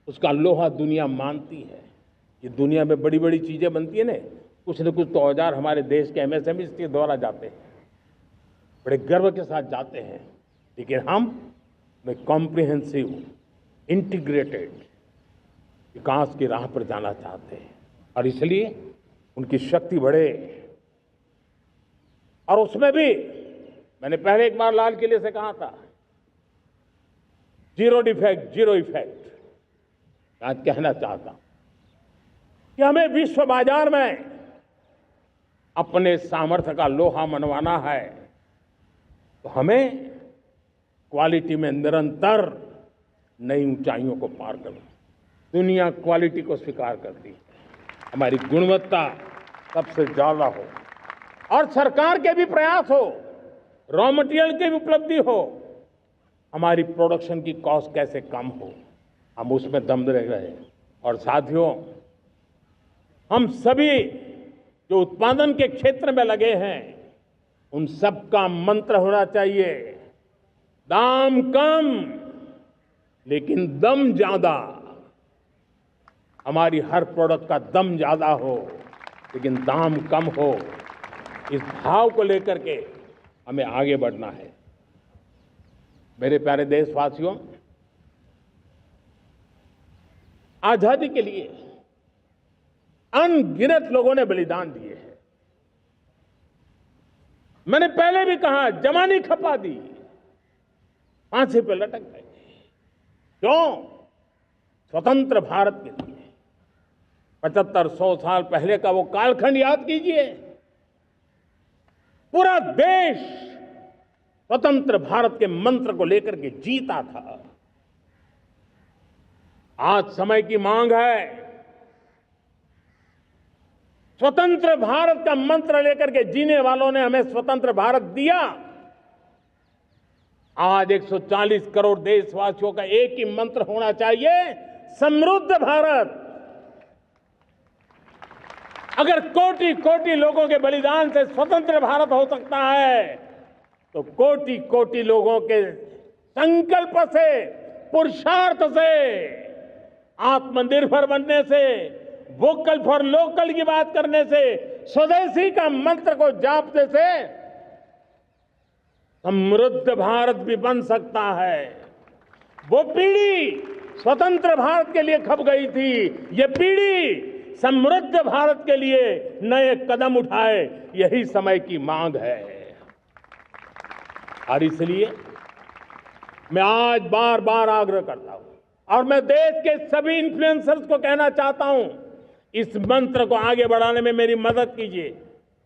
उसका लोहा दुनिया मानती है। ये दुनिया में बड़ी बड़ी चीजें बनती है ना, कुछ न कुछ तो औजार हमारे देश के एमएसएमईज के द्वारा जाते हैं, बड़े गर्व के साथ जाते हैं। लेकिन हम कॉम्प्रिहेंसिव इंटीग्रेटेड विकास की राह पर जाना चाहते हैं और इसलिए उनकी शक्ति बढ़े। और उसमें भी मैंने पहले एक बार लाल किले से कहा था, जीरो डिफेक्ट जीरो इफेक्ट। आज कहना चाहता हूं कि हमें विश्व बाजार में अपने सामर्थ्य का लोहा मनवाना है, तो हमें क्वालिटी में निरंतर नई ऊंचाइयों को पार करना। दुनिया क्वालिटी को स्वीकार करती है, हमारी गुणवत्ता सबसे ज्यादा हो और सरकार के भी प्रयास हो, रॉ मटेरियल की भी उपलब्धि हो, हमारी प्रोडक्शन की कॉस्ट कैसे कम हो, हम उसमें दम रह रहे। और साथियों, हम सभी जो उत्पादन के क्षेत्र में लगे हैं, उन सब का मंत्र होना चाहिए, दाम कम लेकिन दम ज्यादा। हमारी हर प्रोडक्ट का दम ज्यादा हो लेकिन दाम कम हो। इस भाव को लेकर के हमें आगे बढ़ना है। मेरे प्यारे देशवासियों, आजादी के लिए अनगिनत लोगों ने बलिदान दिए हैं। मैंने पहले भी कहा, जवानी खपा दी, फांसी पे लटक गए। क्यों? स्वतंत्र भारत के लिए। 75-100 साल पहले का वो कालखंड याद कीजिए। पूरा देश स्वतंत्र भारत के मंत्र को लेकर के जीता था। आज समय की मांग है, स्वतंत्र भारत का मंत्र लेकर के जीने वालों ने हमें स्वतंत्र भारत दिया। आज 140 करोड़ देशवासियों का एक ही मंत्र होना चाहिए, समृद्ध भारत। अगर कोटि कोटि लोगों के बलिदान से स्वतंत्र भारत हो सकता है, तो कोटि कोटि लोगों के संकल्प से, पुरुषार्थ से, आत्मनिर्भर बनने से वोकल फॉर लोकल की बात करने से, स्वदेशी का मंत्र को जापने से समृद्ध भारत भी बन सकता है। वो पीढ़ी स्वतंत्र भारत के लिए खप गई थी, ये पीढ़ी समृद्ध भारत के लिए नए कदम उठाए, यही समय की मांग है। और इसलिए मैं आज बार बार आग्रह करता हूं और मैं देश के सभी इन्फ्लुएंसर्स को कहना चाहता हूं, इस मंत्र को आगे बढ़ाने में मेरी मदद कीजिए।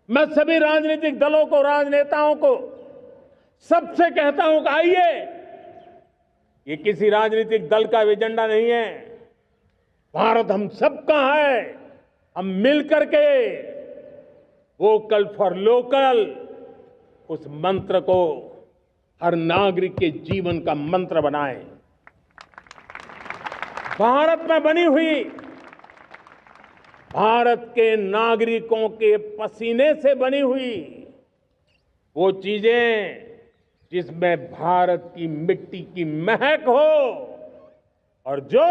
मैं सभी राजनीतिक दलों को, राजनेताओं को सबसे कहता हूं कि आइए, ये किसी राजनीतिक दल का एजेंडा नहीं है, भारत हम सबका है। हम मिलकर के वोकल फॉर लोकल उस मंत्र को हर नागरिक के जीवन का मंत्र बनाएं। भारत में बनी हुई, भारत के नागरिकों के पसीने से बनी हुई वो चीजें जिसमें भारत की मिट्टी की महक हो और जो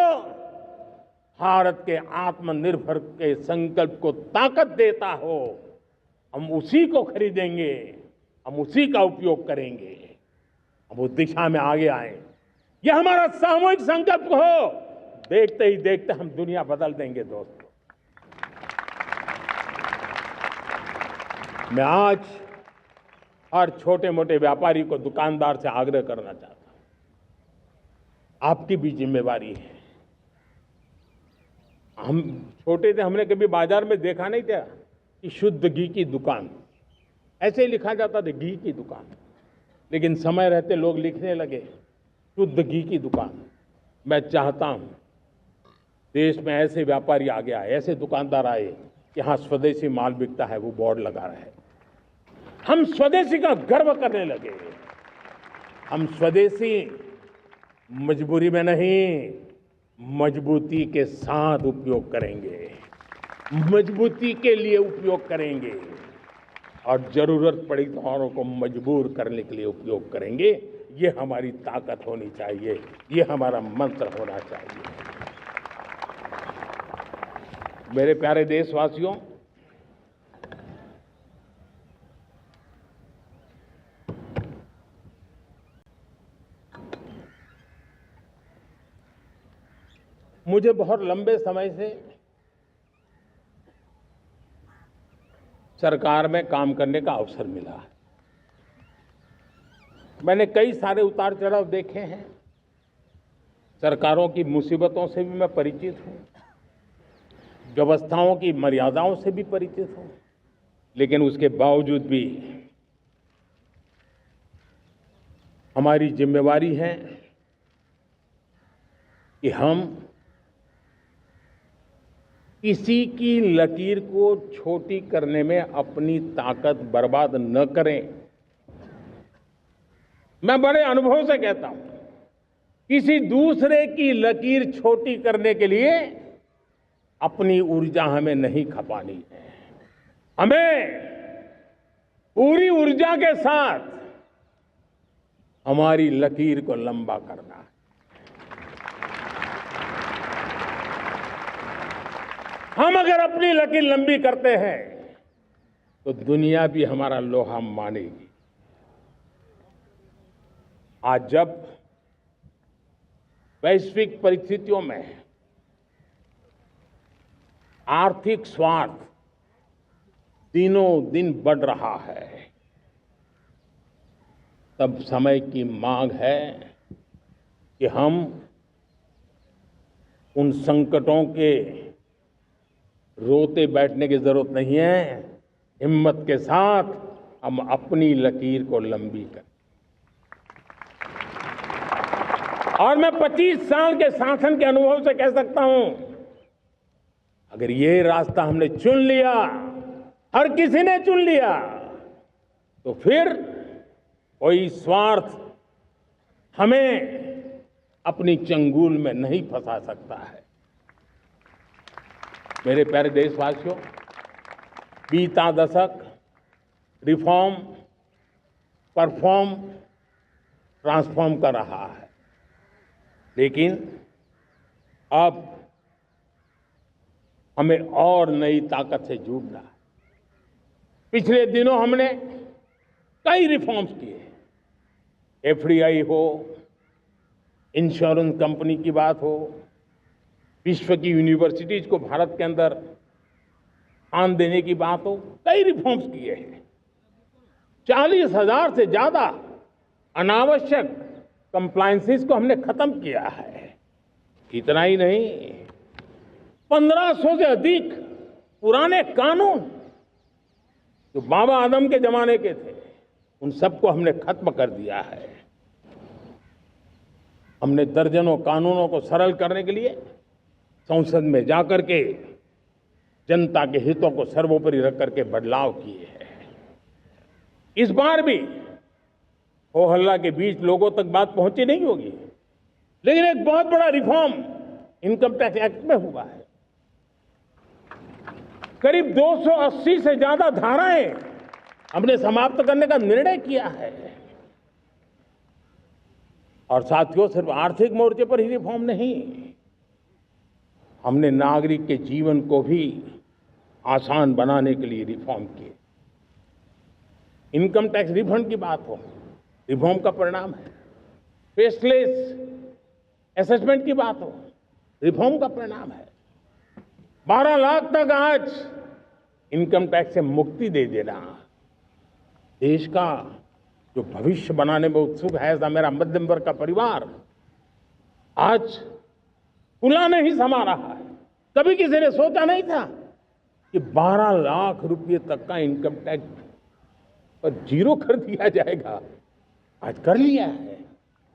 भारत के आत्मनिर्भर के संकल्प को ताकत देता हो, हम उसी को खरीदेंगे, हम उसी का उपयोग करेंगे। हम उस दिशा में आगे आए, यह हमारा सामूहिक संकल्प हो। देखते ही देखते हम दुनिया बदल देंगे दोस्तों। मैं आज हर छोटे मोटे व्यापारी को, दुकानदार से आग्रह करना चाहता हूं, आपकी भी जिम्मेवारी है। हम छोटे थे, हमने कभी बाजार में देखा नहीं था कि शुद्ध घी की दुकान, ऐसे ही लिखा जाता था घी की दुकान, लेकिन समय रहते लोग लिखने लगे शुद्ध घी की दुकान। मैं चाहता हूं देश में ऐसे व्यापारी आगे आए, ऐसे दुकानदार आए कि हाँ स्वदेशी माल बिकता है, वो बोर्ड लगा रहे। हम स्वदेशी का गर्व करने लगे। हम स्वदेशी मजबूरी में नहीं, मजबूती के साथ उपयोग करेंगे, मजबूती के लिए उपयोग करेंगे और जरूरत पड़ी तो औरों को मजबूर करने के लिए उपयोग करेंगे। ये हमारी ताकत होनी चाहिए, ये हमारा मंत्र होना चाहिए। मेरे प्यारे देशवासियों, मुझे बहुत लंबे समय से सरकार में काम करने का अवसर मिला है। मैंने कई सारे उतार चढ़ाव देखे हैं, सरकारों की मुसीबतों से भी मैं परिचित हूं, व्यवस्थाओं की मर्यादाओं से भी परिचित हूं, लेकिन उसके बावजूद भी हमारी जिम्मेवारी है कि हम किसी की लकीर को छोटी करने में अपनी ताकत बर्बाद न करें। मैं बड़े अनुभव से कहता हूं, किसी दूसरे की लकीर छोटी करने के लिए अपनी ऊर्जा हमें नहीं खपानी है। हमें पूरी ऊर्जा के साथ हमारी लकीर को लंबा करना है। हम अगर अपनी लकीर लंबी करते हैं तो दुनिया भी हमारा लोहा मानेगी। आज जब वैश्विक परिस्थितियों में आर्थिक स्वार्थ दिनों दिन बढ़ रहा है, तब समय की मांग है कि हम उन संकटों के रोते बैठने की जरूरत नहीं है, हिम्मत के साथ हम अपनी लकीर को लंबी करें। और मैं 25 साल के शासन के अनुभव से कह सकता हूं, अगर ये रास्ता हमने चुन लिया, हर किसी ने चुन लिया, तो फिर कोई स्वार्थ हमें अपनी चंगुल में नहीं फंसा सकता है। मेरे प्यारे देशवासियों, बीता दशक रिफॉर्म, परफॉर्म, ट्रांसफॉर्म कर रहा है, लेकिन अब हमें और नई ताकत से जुड़ना है। पिछले दिनों हमने कई रिफॉर्म्स किए, एफडीआई हो, इंश्योरेंस कंपनी की बात हो, विश्व की यूनिवर्सिटीज को भारत के अंदर स्थान देने की बात हो, कई रिफॉर्म्स किए हैं। 40,000 से ज्यादा अनावश्यक कंप्लायंसेस को हमने खत्म किया है। इतना ही नहीं, 1500 से अधिक पुराने कानून जो बाबा आदम के जमाने के थे, उन सबको हमने खत्म कर दिया है। हमने दर्जनों कानूनों को सरल करने के लिए संसद में जाकर के जनता के हितों को सर्वोपरि रख करके बदलाव किए हैं। इस बार भी हो हल्ला के बीच लोगों तक बात पहुंची नहीं होगी, लेकिन एक बहुत बड़ा रिफॉर्म इनकम टैक्स एक्ट में हुआ है। करीब 280 से ज्यादा धाराएं हमने समाप्त करने का निर्णय किया है। और साथियों, सिर्फ आर्थिक मोर्चे पर ही रिफॉर्म नहीं, हमने नागरिक के जीवन को भी आसान बनाने के लिए रिफॉर्म किए। इनकम टैक्स रिफंड की बात हो, रिफॉर्म का परिणाम है। फेसलेस असेसमेंट की बात हो, रिफॉर्म का परिणाम है। 12 लाख तक आज इनकम टैक्स से मुक्ति दे देना, देश का जो भविष्य बनाने में उत्सुक है ऐसा मेरा मध्यम वर्ग का परिवार आज खुला नहीं समा रहा है। कभी किसी ने सोचा नहीं था कि 12 लाख रुपए तक का इनकम टैक्स पर जीरो कर दिया जाएगा। आज कर लिया है।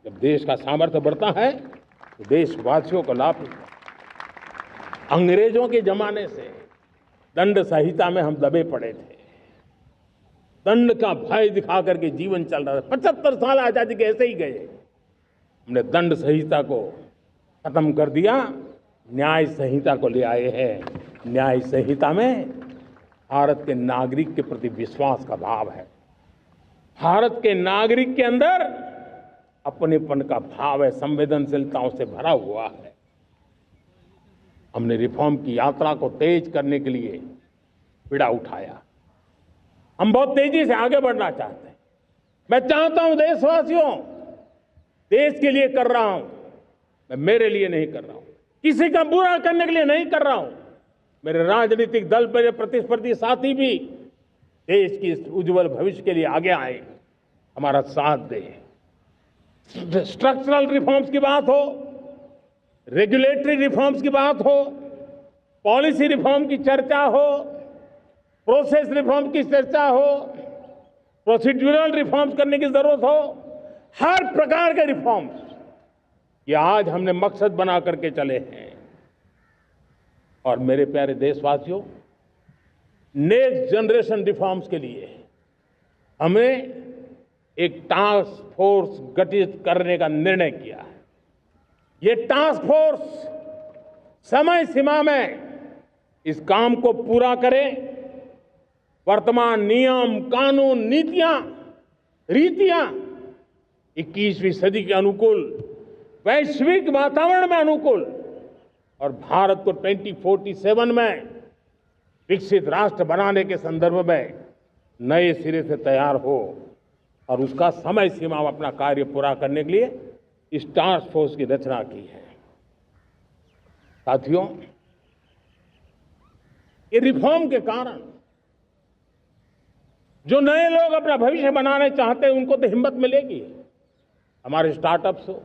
जब देश का सामर्थ्य बढ़ता है तो देशवासियों को लाभ मिलता है। अंग्रेजों के जमाने से दंड संहिता में हम दबे पड़े थे, दंड का भय दिखा करके जीवन चल रहा था। 75 साल आजादी के ऐसे ही गए। हमने दंड संहिता को खत्म कर दिया, न्याय संहिता को ले आए हैं। न्याय संहिता में भारत के नागरिक के प्रति विश्वास का भाव है। भारत के नागरिक के अंदर अपनेपन का भाव है, संवेदनशीलताओं से भरा हुआ है। हमने रिफॉर्म की यात्रा को तेज करने के लिए बीड़ा उठाया। हम बहुत तेजी से आगे बढ़ना चाहते हैं। मैं चाहता हूं देशवासियों, देश के लिए कर रहा हूं, मैं मेरे लिए नहीं कर रहा हूं, किसी का बुरा करने के लिए नहीं कर रहा हूं। मेरे राजनीतिक दल, मेरे प्रतिस्पर्धी साथी भी देश की इस उज्जवल भविष्य के लिए आगे आए, हमारा साथ दें। स्ट्रक्चरल रिफॉर्म्स की बात हो, रेगुलेटरी रिफॉर्म्स की बात हो, पॉलिसी रिफॉर्म की चर्चा हो, प्रोसेस रिफॉर्म की चर्चा हो, प्रोसीड्यूरल रिफॉर्म्स करने की जरूरत हो, हर प्रकार के रिफॉर्म्स ये आज हमने मकसद बना करके चले हैं। और मेरे प्यारे देशवासियों, नेक्स्ट जनरेशन रिफॉर्म्स के लिए हमें एक टास्क फोर्स गठित करने का निर्णय किया है। ये टास्क फोर्स समय सीमा में इस काम को पूरा करे। वर्तमान नियम, कानून, नीतियां, रीतियां 21वीं सदी के अनुकूल, वैश्विक वातावरण में अनुकूल और भारत को 2047 में विकसित राष्ट्र बनाने के संदर्भ में नए सिरे से तैयार हो और उसका समय सीमा में अपना कार्य पूरा करने के लिए इस टास्क फोर्स की रचना की है। साथियों, ये रिफॉर्म के कारण जो नए लोग अपना भविष्य बनाने चाहते हैं उनको तो हिम्मत मिलेगी। हमारे स्टार्टअप्स हो,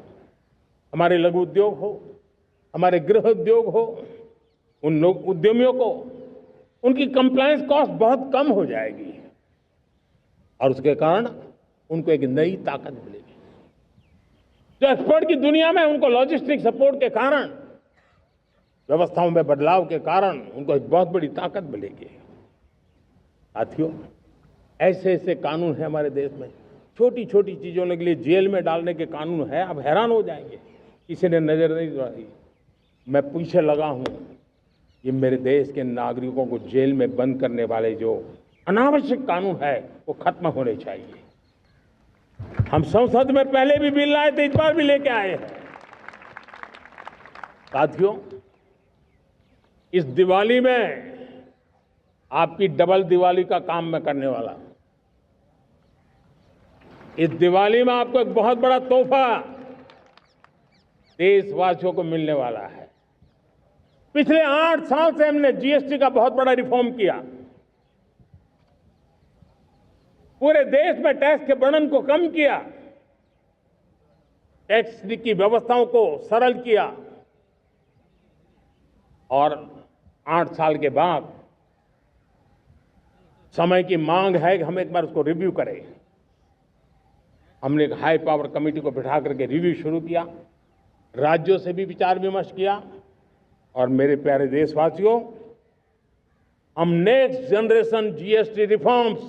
हमारे लघु उद्योग हो, हमारे गृह उद्योग हो, उन लोग उद्यमियों को उनकी कंप्लायंस कॉस्ट बहुत कम हो जाएगी और उसके कारण उनको एक नई ताकत मिलेगी। जो एक्सपोर्ट की दुनिया में उनको लॉजिस्टिक सपोर्ट के कारण, व्यवस्थाओं में बदलाव के कारण उनको एक बहुत बड़ी ताकत मिलेगी। साथियों, ऐसे ऐसे कानून है हमारे देश में, छोटी छोटी चीजों के लिए जेल में डालने के कानून है। आप हैरान हो जाएंगे, किसी ने नजर नहीं दौड़ाई। मैं पीछे लगा हूं, ये मेरे देश के नागरिकों को जेल में बंद करने वाले जो अनावश्यक कानून है वो खत्म होने चाहिए। हम संसद में पहले भी बिल लाए थे, इस बार भी लेके आए हैं। साथियों, इस दिवाली में आपकी डबल दिवाली का काम मैं करने वाला हूं। इस दिवाली में आपको एक बहुत बड़ा तोहफा देशवासियों को मिलने वाला है। पिछले 8 साल से हमने जीएसटी का बहुत बड़ा रिफॉर्म किया। पूरे देश में टैक्स के बर्डन को कम किया, टैक्स की व्यवस्थाओं को सरल किया और 8 साल के बाद समय की मांग है कि हम एक बार उसको रिव्यू करें। हमने एक हाई पावर कमेटी को बिठा करके रिव्यू शुरू किया, राज्यों से भी विचार विमर्श किया और मेरे प्यारे देशवासियों, हम नेक्स्ट जनरेशन जीएसटी रिफॉर्म्स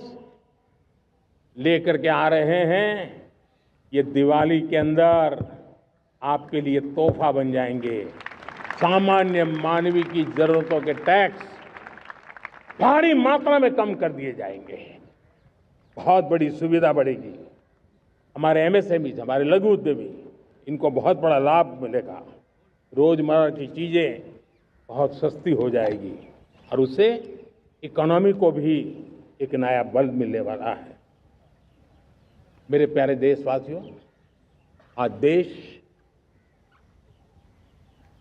लेकर के आ रहे हैं। ये दिवाली के अंदर आपके लिए तोहफा बन जाएंगे। सामान्य मानवीय की जरूरतों के टैक्स भारी मात्रा में कम कर दिए जाएंगे। बहुत बड़ी सुविधा बढ़ेगी। हमारे एमएसएमई, हमारे लघु उद्यमी, इनको बहुत बड़ा लाभ मिलेगा। रोजमर्रा की चीजें बहुत सस्ती हो जाएगी और उससे इकोनॉमी को भी एक नया बल मिलने वाला है। मेरे प्यारे देशवासियों, आज देश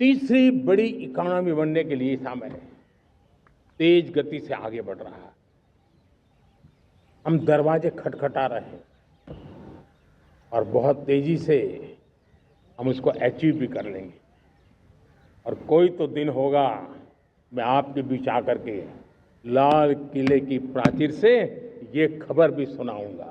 तीसरी बड़ी इकोनॉमी बनने के लिए समय है, तेज गति से आगे बढ़ रहा है। हम दरवाजे खटखटा रहे हैं और बहुत तेजी से हम उसको अचीव भी कर लेंगे। और कोई तो दिन होगा मैं आपके बीच आकर के लाल किले की प्राचीर से ये खबर भी सुनाऊंगा।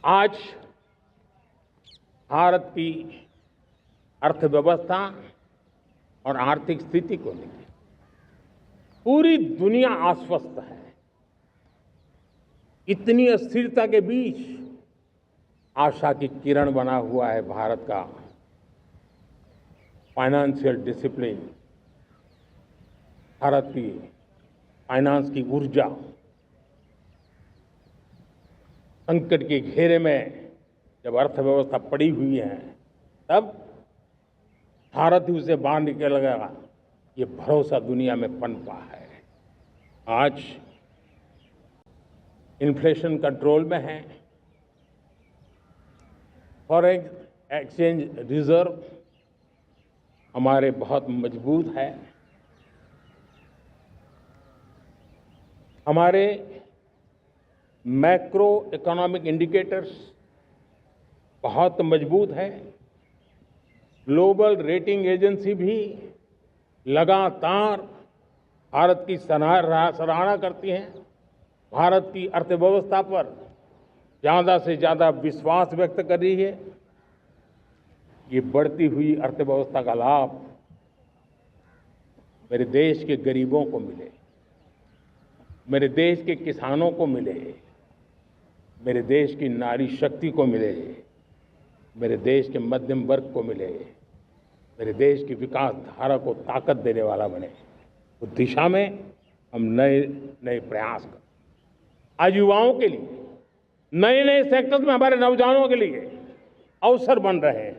आज भारत की अर्थव्यवस्था और आर्थिक स्थिति को लेकर पूरी दुनिया आश्वस्त है। इतनी अस्थिरता के बीच आशा की किरण बना हुआ है भारत का फाइनेंशियल डिसिप्लिन, भारत की फाइनेंस की ऊर्जा। संकट के घेरे में जब अर्थव्यवस्था पड़ी हुई है, तब भारत ही उसे बाहर निकलेगा, ये भरोसा दुनिया में पनपा है। आज इन्फ्लेशन कंट्रोल में है, फॉरेन एक्सचेंज रिजर्व हमारे बहुत मजबूत है, हमारे मैक्रो इकोनॉमिक इंडिकेटर्स बहुत मजबूत है। ग्लोबल रेटिंग एजेंसी भी लगातार भारत की सराहना करती हैं, भारत की अर्थव्यवस्था पर ज़्यादा से ज़्यादा विश्वास व्यक्त कर रही है। ये बढ़ती हुई अर्थव्यवस्था का लाभ मेरे देश के गरीबों को मिले, मेरे देश के किसानों को मिले, मेरे देश की नारी शक्ति को मिले, मेरे देश के मध्यम वर्ग को मिले, मेरे देश की विकास धारा को ताकत देने वाला बने। उस दिशा में हम नए नए प्रयास करें। आज युवाओं के लिए नए नए सेक्टर्स में हमारे नौजवानों के लिए अवसर बन रहे हैं।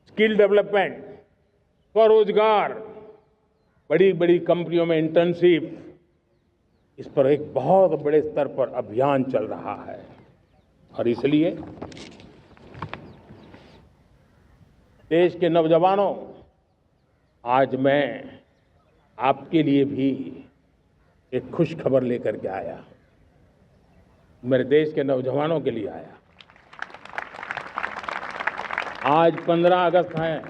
स्किल डेवलपमेंट, स्वरोजगार, बड़ी बड़ी कंपनियों में इंटर्नशिप, इस पर एक बहुत बड़े स्तर पर अभियान चल रहा है। और इसलिए देश के नौजवानों, आज मैं आपके लिए भी एक खुश खबर लेकर के आया। मेरे देश के नौजवानों के लिए आया। आज 15 अगस्त है।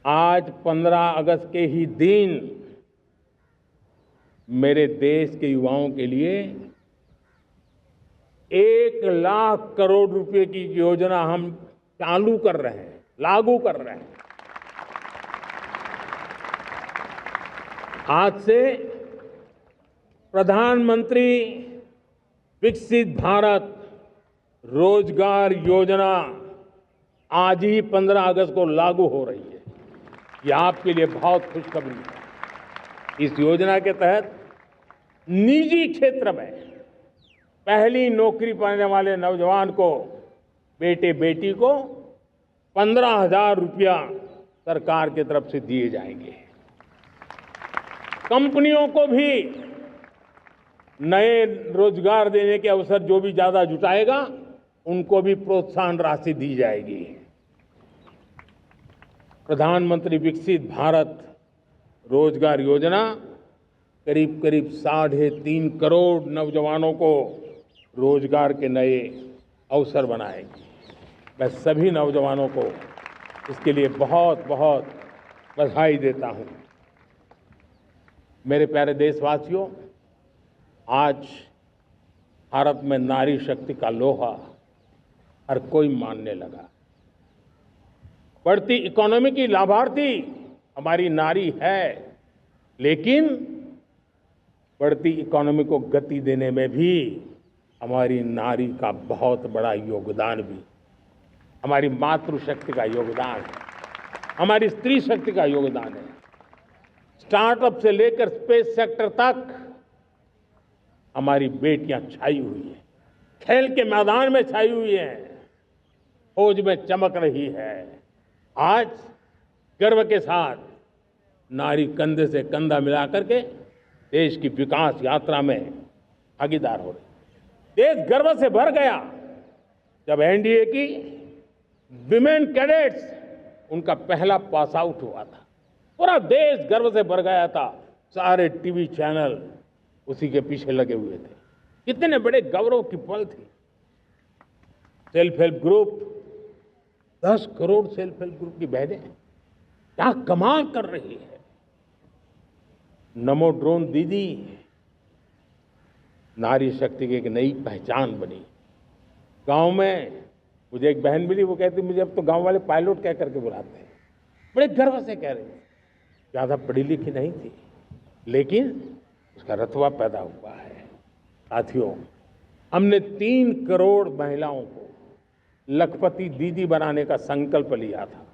आज 15 अगस्त के ही दिन मेरे देश के युवाओं के लिए 1 लाख करोड़ रुपए की योजना हम चालू कर रहे हैं, लागू कर रहे हैं। आज से प्रधानमंत्री विकसित भारत रोजगार योजना आज ही 15 अगस्त को लागू हो रही है। ये आपके लिए बहुत खुशखबरी है। इस योजना के तहत निजी क्षेत्र में पहली नौकरी पाने वाले नौजवान को, बेटे बेटी को 15,000 रुपया सरकार की तरफ से दिए जाएंगे। कंपनियों को भी नए रोजगार देने के अवसर जो भी ज्यादा जुटाएगा, उनको भी प्रोत्साहन राशि दी जाएगी। प्रधानमंत्री विकसित भारत रोजगार योजना करीब करीब 3.5 करोड़ नौजवानों को रोजगार के नए अवसर बनाएगी। मैं सभी नौजवानों को इसके लिए बहुत बहुत बधाई देता हूं। मेरे प्यारे देशवासियों, आज भारत में नारी शक्ति का लोहा हर कोई मानने लगा। बढ़ती इकोनॉमी की लाभार्थी हमारी नारी है, लेकिन बढ़ती इकोनॉमी को गति देने में भी हमारी नारी का बहुत बड़ा योगदान भी, हमारी मातृशक्ति का योगदान है, हमारी स्त्री शक्ति का योगदान है। स्टार्टअप से लेकर स्पेस सेक्टर तक हमारी बेटियां छाई हुई हैं, खेल के मैदान में छाई हुई हैं, फौज में चमक रही है। आज गर्व के साथ नारी कंधे से कंधा मिला करके देश की विकास यात्रा में भागीदार हो रही। देश गर्व से भर गया जब एनडीए की विमेन कैडेट्स उनका पहला पास आउट हुआ था। पूरा देश गर्व से भर गया था। सारे टीवी चैनल उसी के पीछे लगे हुए थे। कितने बड़े गौरव की पल थी। Self help group, 10 crore self help group की बहनें क्या कमाल कर रही है। नमो ड्रोन दीदी नारी शक्ति की एक नई पहचान बनी। गांव में मुझे एक बहन मिली, वो कहती मुझे अब तो गांव वाले पायलट कह करके बुलाते हैं। बड़े गर्व से कह रही, ज्यादा पढ़ी लिखी नहीं थी, लेकिन उसका रतबा पैदा हुआ है। साथियों, हमने 3 करोड़ महिलाओं को लखपति दीदी बनाने का संकल्प लिया था।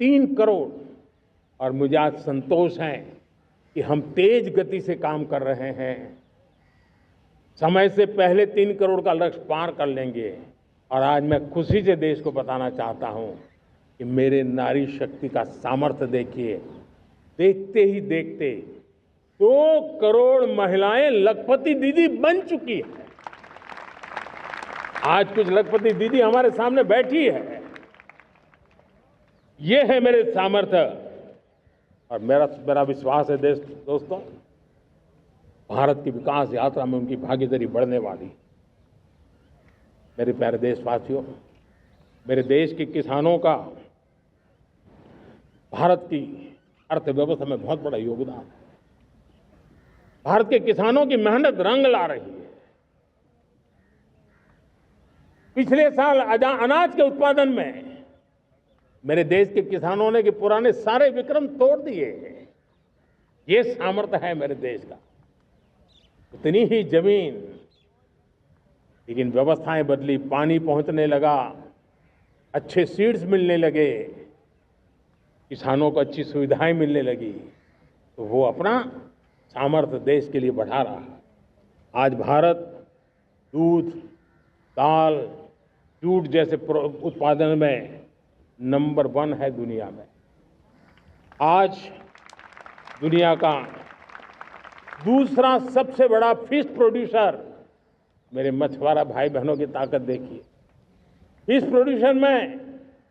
3 करोड़। और मुझे आज संतोष है कि हम तेज गति से काम कर रहे हैं। समय से पहले 3 करोड़ का लक्ष्य पार कर लेंगे। और आज मैं खुशी से देश को बताना चाहता हूं कि मेरे नारी शक्ति का सामर्थ्य देखिए। देखते ही देखते 2 करोड़ महिलाएं लखपति दीदी बन चुकी है। आज कुछ लखपति दीदी हमारे सामने बैठी है। ये है मेरे सामर्थ्य। और मेरा विश्वास है दोस्तों, भारत की विकास यात्रा में उनकी भागीदारी बढ़ने वाली। मेरे प्यारे देशवासियों, मेरे देश के किसानों का भारत की अर्थव्यवस्था में बहुत बड़ा योगदान है। भारत के किसानों की मेहनत रंग ला रही है। पिछले साल अनाज के उत्पादन में मेरे देश के किसानों ने के पुराने सारे विक्रम तोड़ दिए। ये सामर्थ्य है मेरे देश का। उतनी ही जमीन, लेकिन व्यवस्थाएं बदली, पानी पहुंचने लगा, अच्छे सीड्स मिलने लगे, किसानों को अच्छी सुविधाएं मिलने लगी, तो वो अपना सामर्थ्य देश के लिए बढ़ा रहा है। आज भारत दूध, दाल, जूट जैसे उत्पादन में नंबर 1 है दुनिया में। आज दुनिया का दूसरा सबसे बड़ा फिश प्रोड्यूसर। मेरे मछुआरा भाई बहनों की ताकत देखिए। फिश प्रोड्यूशन में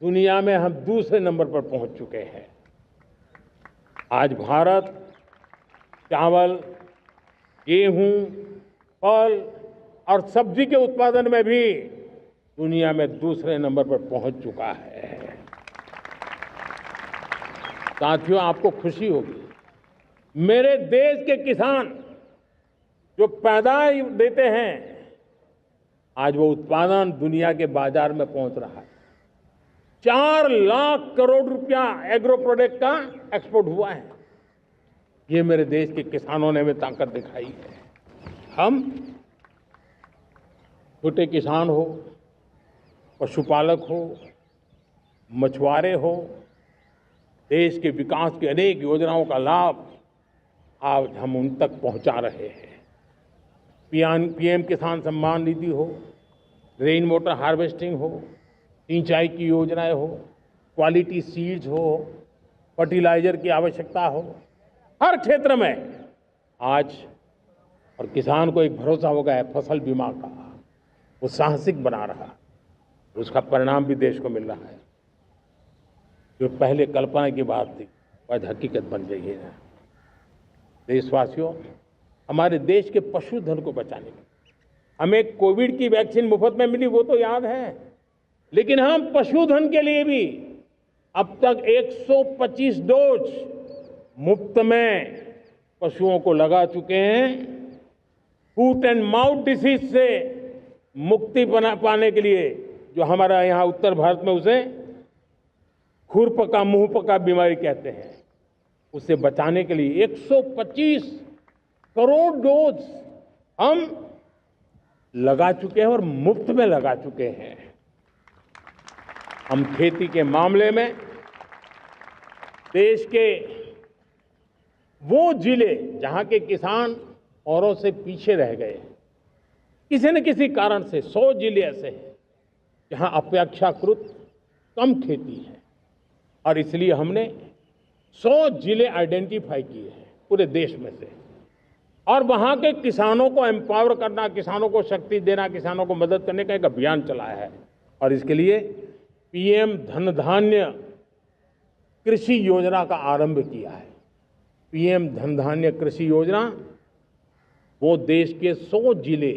दुनिया में हम दूसरे नंबर पर पहुंच चुके हैं। आज भारत चावल, गेहूं, फल और सब्जी के उत्पादन में भी दुनिया में दूसरे नंबर पर पहुंच चुका है। साथियों, आपको खुशी होगी, मेरे देश के किसान जो पैदावार देते हैं, आज वो उत्पादन दुनिया के बाजार में पहुंच रहा है। 4 लाख करोड़ रुपया एग्रो प्रोडक्ट का एक्सपोर्ट हुआ है। ये मेरे देश के किसानों ने हमें ताकत दिखाई है। हम छोटे किसान हो, पशुपालक हो, मछुआरे हो, देश के विकास की अनेक योजनाओं का लाभ आज हम उन तक पहुंचा रहे हैं। पीएम किसान सम्मान निधि हो, रेन वाटर हार्वेस्टिंग हो, सिंचाई की योजनाएं हो, क्वालिटी सीड्स हो, फर्टिलाइजर की आवश्यकता हो, हर क्षेत्र में आज और किसान को एक भरोसा हो गया है फसल बीमा का। वो साहसिक बना रहा, उसका परिणाम भी देश को मिल रहा है। जो पहले कल्पना की बात थी आज हकीकत बन गई है। देशवासियों, हमारे देश के पशुधन को बचाने के हमें कोविड की वैक्सीन मुफ्त में मिली, वो तो याद है, लेकिन हम पशुधन के लिए भी अब तक 125 डोज मुफ्त में पशुओं को लगा चुके हैं। फूट एंड माउथ डिसीज से मुक्ति पाने के लिए, जो हमारा यहाँ उत्तर भारत में उसे खुरपका मुंहपका बीमारी कहते हैं, उसे बचाने के लिए 125 करोड़ डोज हम लगा चुके हैं और मुफ्त में लगा चुके हैं। हम खेती के मामले में देश के वो जिले जहां के किसान औरों से पीछे रह गए, किसी न किसी कारण से 100 जिले ऐसे हैं जहां अपेक्षाकृत कम खेती है, और इसलिए हमने 100 जिले आइडेंटिफाई किए हैं पूरे देश में से, और वहां के किसानों को एम्पावर करना, किसानों को शक्ति देना, किसानों को मदद करने का एक अभियान चलाया है। और इसके लिए पीएम धन धान्य कृषि योजना का आरंभ किया है। पीएम धन धान्य कृषि योजना वो देश के 100 जिले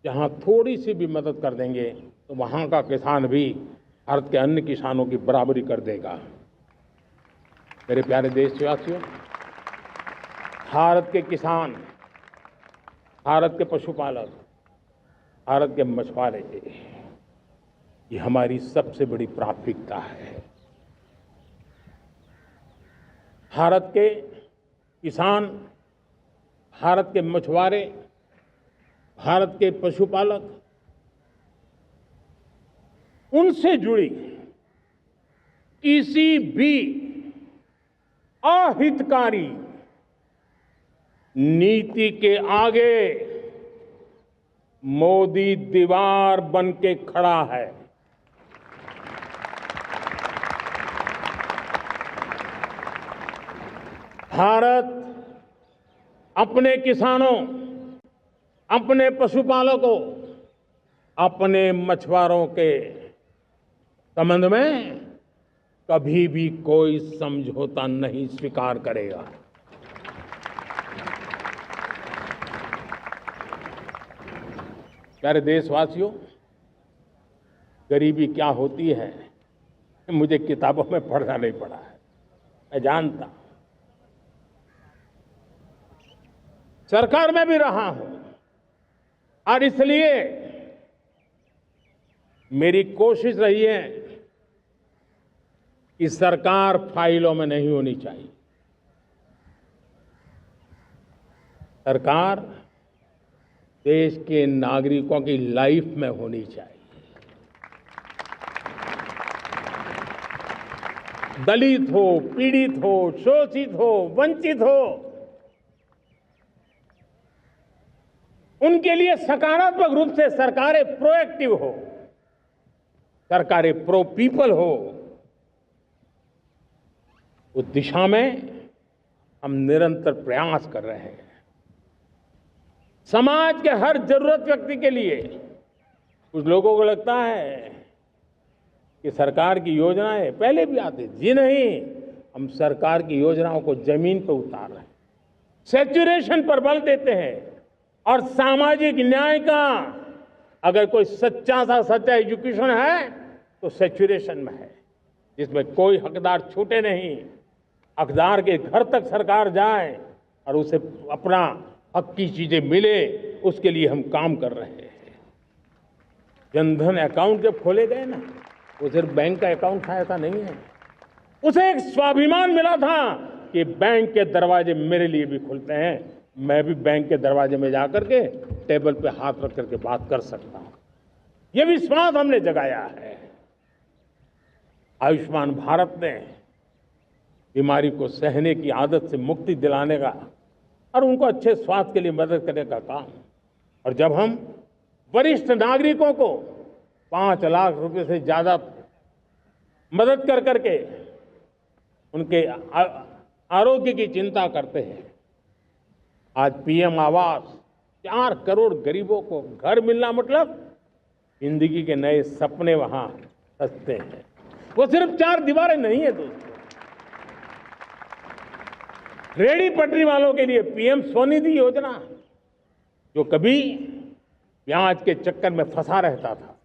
जहां थोड़ी सी भी मदद कर देंगे तो वहां का किसान भी भारत के अन्य किसानों की बराबरी कर देगा। मेरे प्यारे देशवासियों, भारत के किसान, भारत के पशुपालक, भारत के मछुआरे, ये हमारी सबसे बड़ी प्राथमिकता है। भारत के किसान, भारत के मछुआरे, भारत के पशुपालक, उनसे जुड़ी किसी भी अहितकारी नीति के आगे मोदी दीवार बन के खड़ा है। भारत अपने किसानों, अपने पशुपालकों, अपने मछुआरों के संबंध में कभी भी कोई समझौता नहीं स्वीकार करेगा। प्यारे देशवासियों, गरीबी क्या होती है मुझे किताबों में पढ़ना नहीं पड़ा है, मैं जानता, सरकार में भी रहा हूं, और इसलिए मेरी कोशिश रही है कि सरकार फाइलों में नहीं होनी चाहिए। सरकार देश के नागरिकों की लाइफ में होनी चाहिए। दलित हो, पीड़ित हो, शोषित हो, वंचित हो, उनके लिए सकारात्मक रूप से सरकारें प्रोएक्टिव हो, सरकारें प्रो पीपल हो, उस दिशा में हम निरंतर प्रयास कर रहे हैं। समाज के हर जरूरत व्यक्ति के लिए, कुछ लोगों को लगता है कि सरकार की योजनाएं पहले भी आती, जी नहीं, हम सरकार की योजनाओं को जमीन पर उतार रहे हैं, सैचुरेशन पर बल देते हैं, और सामाजिक न्याय का अगर कोई सच्चा एजुकेशन है तो सैचुरेशन में है, जिसमें कोई हकदार छूटे नहीं, हकदार के घर तक सरकार जाए और उसे अपना हक की चीजें मिले, उसके लिए हम काम कर रहे हैं। जनधन अकाउंट जब खोले गए ना, वो सिर्फ बैंक का अकाउंट था ऐसा नहीं है, उसे एक स्वाभिमान मिला था कि बैंक के दरवाजे मेरे लिए भी खुलते हैं, मैं भी बैंक के दरवाजे में जाकर के टेबल पे हाथ रख करके बात कर सकता हूं। ये विश्वास हमने जगाया है। आयुष्मान भारत ने बीमारी को सहने की आदत से मुक्ति दिलाने का और उनको अच्छे स्वास्थ्य के लिए मदद करने का काम और जब हम वरिष्ठ नागरिकों को 5 लाख रुपए से ज्यादा मदद कर करके उनके आरोग्य की चिंता करते हैं। आज पीएम आवास 4 करोड़ गरीबों को घर मिलना मतलब जिंदगी के नए सपने वहां सजते हैं। वो सिर्फ 4 दीवारें नहीं है दोस्तों। रेहड़ी पटरी वालों के लिए पीएम स्वनिधि योजना, जो कभी ब्याज के चक्कर में फंसा रहता था,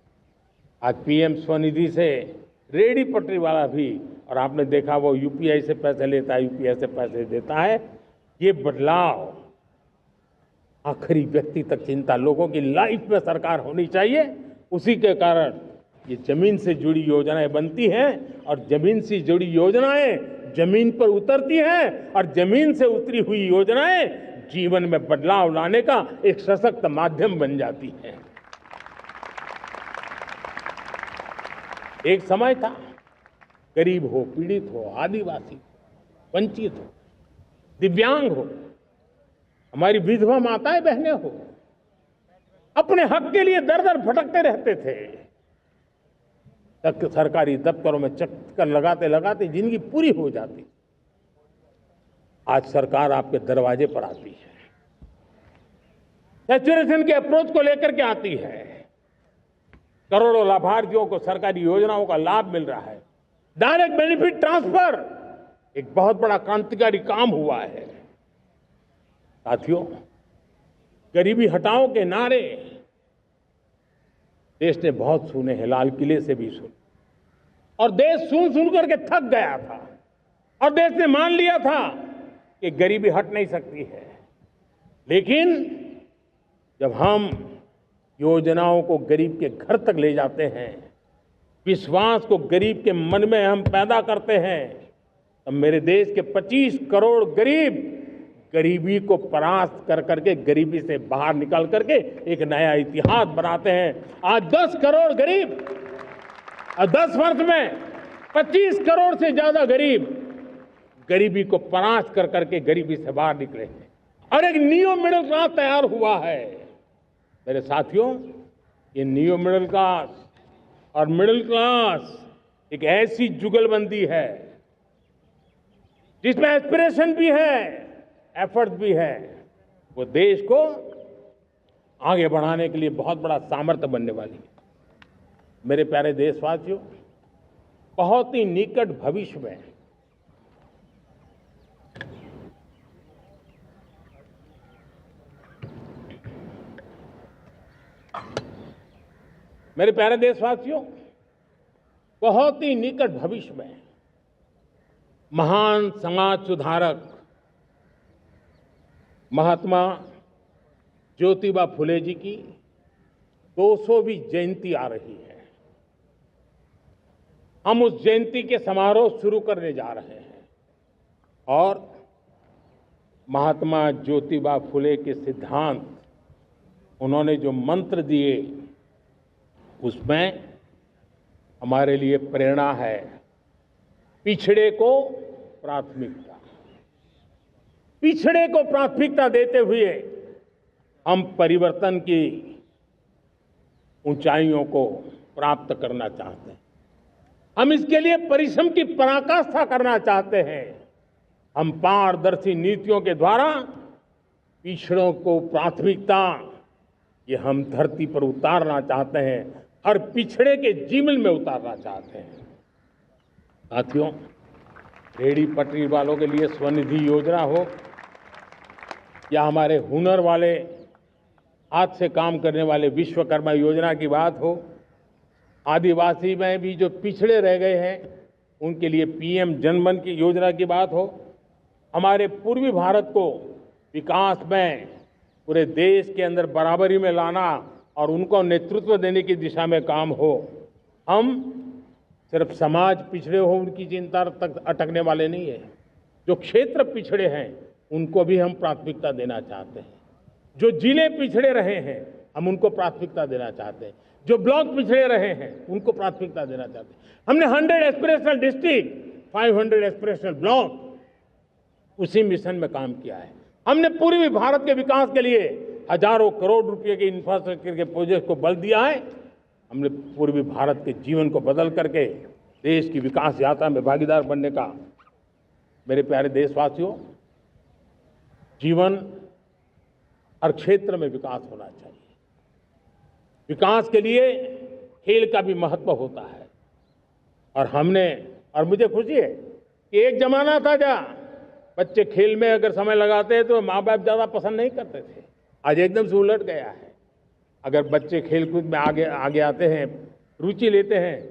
आज पीएम स्वनिधि से रेहड़ी पटरी वाला भी, और आपने देखा वो यूपीआई से पैसे लेता है, यूपीआई से पैसे देता है। ये बदलाव आखिरी व्यक्ति तक चिंता लोगों की लाइफ में सरकार होनी चाहिए। उसी के कारण ये जमीन से जुड़ी योजनाएं बनती हैं और जमीन से जुड़ी योजनाएं जमीन पर उतरती हैं और जमीन से उतरी हुई योजनाएं जीवन में बदलाव लाने का एक सशक्त माध्यम बन जाती हैं। एक समय था गरीब हो, पीड़ित हो, आदिवासी हो, वंचित हो, दिव्यांग हो, हमारी विधवा माताएं बहनें हो, अपने हक के लिए दर दर भटकते रहते थे। तक सरकारी दफ्तरों में चक्कर लगाते लगाते जिंदगी पूरी हो जाती। आज सरकार आपके दरवाजे पर आती है, सैचुरेशन के अप्रोच को लेकर के आती है। करोड़ों लाभार्थियों को सरकारी योजनाओं का लाभ मिल रहा है। डायरेक्ट बेनिफिट ट्रांसफर एक बहुत बड़ा क्रांतिकारी काम हुआ है। साथियों, गरीबी हटाओ के नारे देश ने बहुत सुने हैं, लाल किले से भी सुने, और देश सुन सुन करके थक गया था और देश ने मान लिया था कि गरीबी हट नहीं सकती है। लेकिन जब हम योजनाओं को गरीब के घर तक ले जाते हैं, विश्वास को गरीब के मन में हम पैदा करते हैं, तब मेरे देश के 25 करोड़ गरीब गरीबी को परास्त कर करके, गरीबी से बाहर निकल करके एक नया इतिहास बनाते हैं। आज 10 करोड़ गरीब और 10 वर्ष में 25 करोड़ से ज्यादा गरीब गरीबी को परास्त कर करके गरीबी से बाहर निकले हैं और एक न्यू मिडिल क्लास तैयार हुआ है। मेरे साथियों, ये न्यू मिडिल क्लास और मिडिल क्लास एक ऐसी जुगलबंदी है जिसमें एस्पिरेशन भी है, एफर्ट भी है। वो देश को आगे बढ़ाने के लिए बहुत बड़ा सामर्थ्य बनने वाली है। मेरे प्यारे देशवासियों, बहुत ही निकट भविष्य में मेरे प्यारे देशवासियों, बहुत ही निकट भविष्य में महान समाज सुधारक महात्मा ज्योतिबा फुले जी की 200वीं जयंती आ रही है। हम उस जयंती के समारोह शुरू करने जा रहे हैं और महात्मा ज्योतिबा फुले के सिद्धांत, उन्होंने जो मंत्र दिए, उसमें हमारे लिए प्रेरणा है। पिछड़े को प्राथमिकता, पिछड़े को प्राथमिकता देते हुए हम परिवर्तन की ऊंचाइयों को प्राप्त करना चाहते हैं। हम इसके लिए परिश्रम की पराकाष्ठा करना चाहते हैं। हम पारदर्शी नीतियों के द्वारा पिछड़ों को प्राथमिकता, ये हम धरती पर उतारना चाहते हैं, हर पिछड़े के जीवन में उतारना चाहते हैं। साथियों, रेहड़ी पटरी वालों के लिए स्वनिधि योजना हो या हमारे हुनर वाले, हाथ से काम करने वाले विश्वकर्मा योजना की बात हो, आदिवासी में भी जो पिछड़े रह गए हैं उनके लिए पीएम जनधन की योजना की बात हो, हमारे पूर्वी भारत को विकास में पूरे देश के अंदर बराबरी में लाना और उनको नेतृत्व देने की दिशा में काम हो। हम सिर्फ समाज पिछड़े हो उनकी चिंता तक अटकने वाले नहीं है। जो क्षेत्र पिछड़े हैं उनको भी हम प्राथमिकता देना चाहते हैं। जो जिले पिछड़े रहे हैं हम उनको प्राथमिकता देना चाहते हैं। जो ब्लॉक पिछड़े रहे हैं उनको प्राथमिकता देना चाहते हैं। हमने 100 एस्पिरेशनल डिस्ट्रिक्ट, 500 एस्पिरेशनल ब्लॉक, उसी मिशन में काम किया है। हमने पूर्वी भारत के विकास के लिए हजारों करोड़ रुपए के इंफ्रास्ट्रक्चर के प्रोजेक्ट को बल दिया है। हमने पूर्वी भारत के जीवन को बदल करके देश की विकास यात्रा में भागीदार बनने का। मेरे प्यारे देशवासियों, जीवन हर क्षेत्र में विकास होना चाहिए। विकास के लिए खेल का भी महत्व होता है। और मुझे खुशी है कि एक जमाना था जहाँ बच्चे खेल में अगर समय लगाते हैं तो माँ बाप ज्यादा पसंद नहीं करते थे। आज एकदम से उलट गया है। अगर बच्चे खेलकूद में आगे आते हैं, रुचि लेते हैं,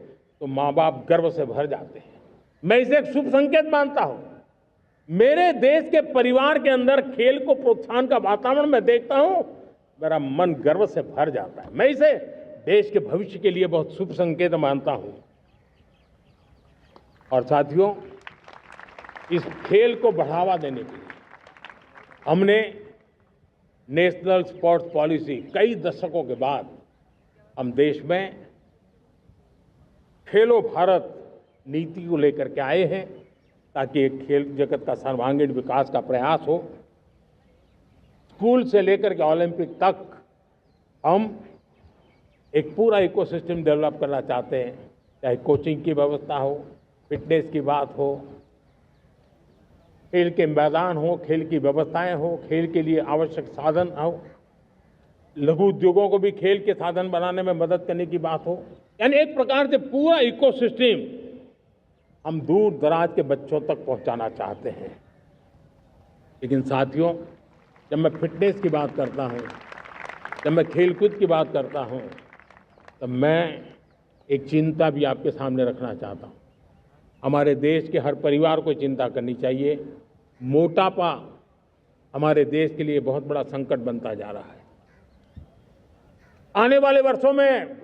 तो माँ बाप गर्व से भर जाते हैं। मैं इसे एक शुभ संकेत मानता हूं। मेरे देश के परिवार के अंदर खेल को प्रोत्साहन का वातावरण मैं देखता हूं, मेरा मन गर्व से भर जाता है। मैं इसे देश के भविष्य के लिए बहुत शुभ संकेत मानता हूं। और साथियों, इस खेल को बढ़ावा देने के लिए हमने नेशनल स्पोर्ट्स पॉलिसी कई दशकों के बाद हम देश में खेलो भारत नीति को लेकर के आए हैं, ताकि एक खेल जगत का सर्वांगीण विकास का प्रयास हो। स्कूल से लेकर के ओलंपिक तक हम एक पूरा इकोसिस्टम डेवलप करना चाहते हैं, चाहे कोचिंग की व्यवस्था हो, फिटनेस की बात हो, खेल के मैदान हो, खेल की व्यवस्थाएं हो, खेल के लिए आवश्यक साधन हो, लघु उद्योगों को भी खेल के साधन बनाने में मदद करने की बात हो। यानी एक प्रकार से पूरा इकोसिस्टम हम दूर दराज के बच्चों तक पहुंचाना चाहते हैं। लेकिन साथियों, जब मैं फिटनेस की बात करता हूं, जब मैं खेलकूद की बात करता हूं, तो मैं एक चिंता भी आपके सामने रखना चाहता हूं। हमारे देश के हर परिवार को चिंता करनी चाहिए। मोटापा हमारे देश के लिए बहुत बड़ा संकट बनता जा रहा है। आने वाले वर्षों में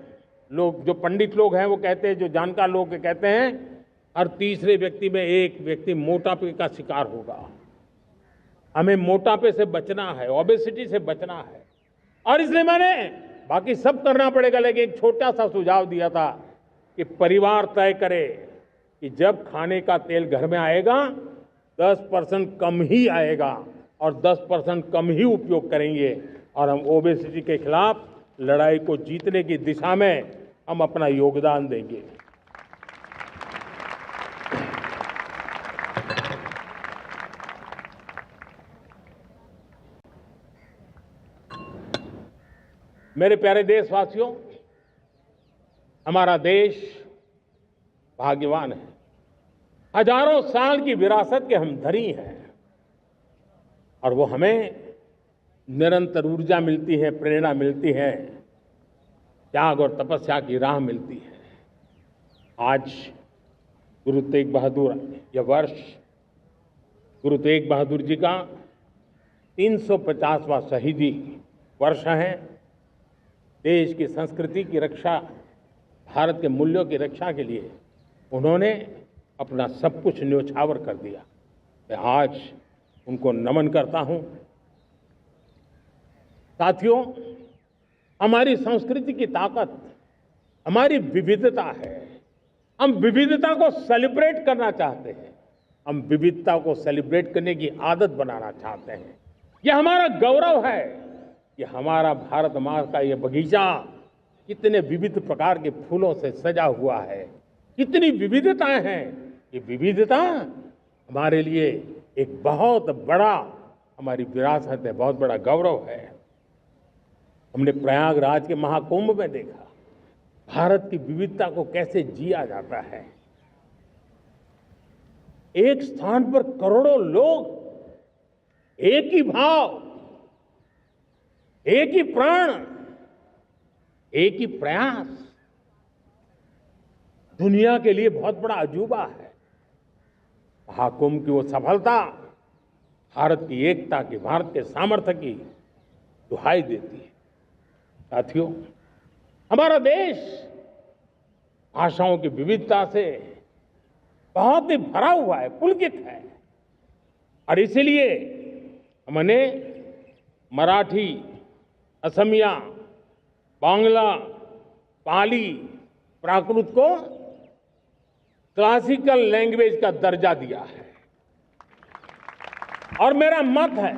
लोग, जो पंडित लोग हैं वो कहते हैं, जो जानकार लोग कहते हैं, हर तीसरे व्यक्ति में एक व्यक्ति मोटापे का शिकार होगा। हमें मोटापे से बचना है, ओबेसिटी से बचना है। और इसलिए मैंने बाकी सब करना पड़ेगा, लेकिन एक छोटा सा सुझाव दिया था कि परिवार तय करे कि जब खाने का तेल घर में आएगा 10% कम ही आएगा और 10% कम ही उपयोग करेंगे, और हम ओबेसिटी के खिलाफ लड़ाई को जीतने की दिशा में हम अपना योगदान देंगे। मेरे प्यारे देशवासियों, हमारा देश भाग्यवान है। हजारों साल की विरासत के हम धनी हैं, और वो हमें निरंतर ऊर्जा मिलती है, प्रेरणा मिलती है, त्याग और तपस्या की राह मिलती है। आज गुरु तेग बहादुर, यह वर्ष गुरु तेग बहादुर जी का 350वां शहीदी वर्ष है। देश की संस्कृति की रक्षा, भारत के मूल्यों की रक्षा के लिए उन्होंने अपना सब कुछ न्योछावर कर दिया। मैं आज उनको नमन करता हूं। साथियों, हमारी संस्कृति की ताकत हमारी विविधता है। हम विविधता को सेलिब्रेट करना चाहते हैं। हम विविधता को सेलिब्रेट करने की आदत बनाना चाहते हैं। यह हमारा गौरव है। यह हमारा भारत माँ का यह बगीचा कितने विविध प्रकार के फूलों से सजा हुआ है, कितनी विविधताएं हैं। ये विविधता हमारे लिए एक बहुत बड़ा, हमारी विरासत है, बहुत बड़ा गौरव है। हमने प्रयागराज के महाकुंभ में देखा भारत की विविधता को कैसे जिया जाता है। एक स्थान पर करोड़ों लोग, एक ही भाव, एक ही प्राण, एक ही प्रयास, दुनिया के लिए बहुत बड़ा अजूबा है। महाकुंभ की वो सफलता भारत की एकता की, भारत के सामर्थ्य की दुहाई देती है। साथियों, हमारा देश भाषाओं की विविधता से बहुत ही भरा हुआ है, पुलकित है। और इसीलिए हमने मराठी, असमिया, बांग्ला, पाली, प्राकृत को क्लासिकल लैंग्वेज का दर्जा दिया है। और मेरा मत है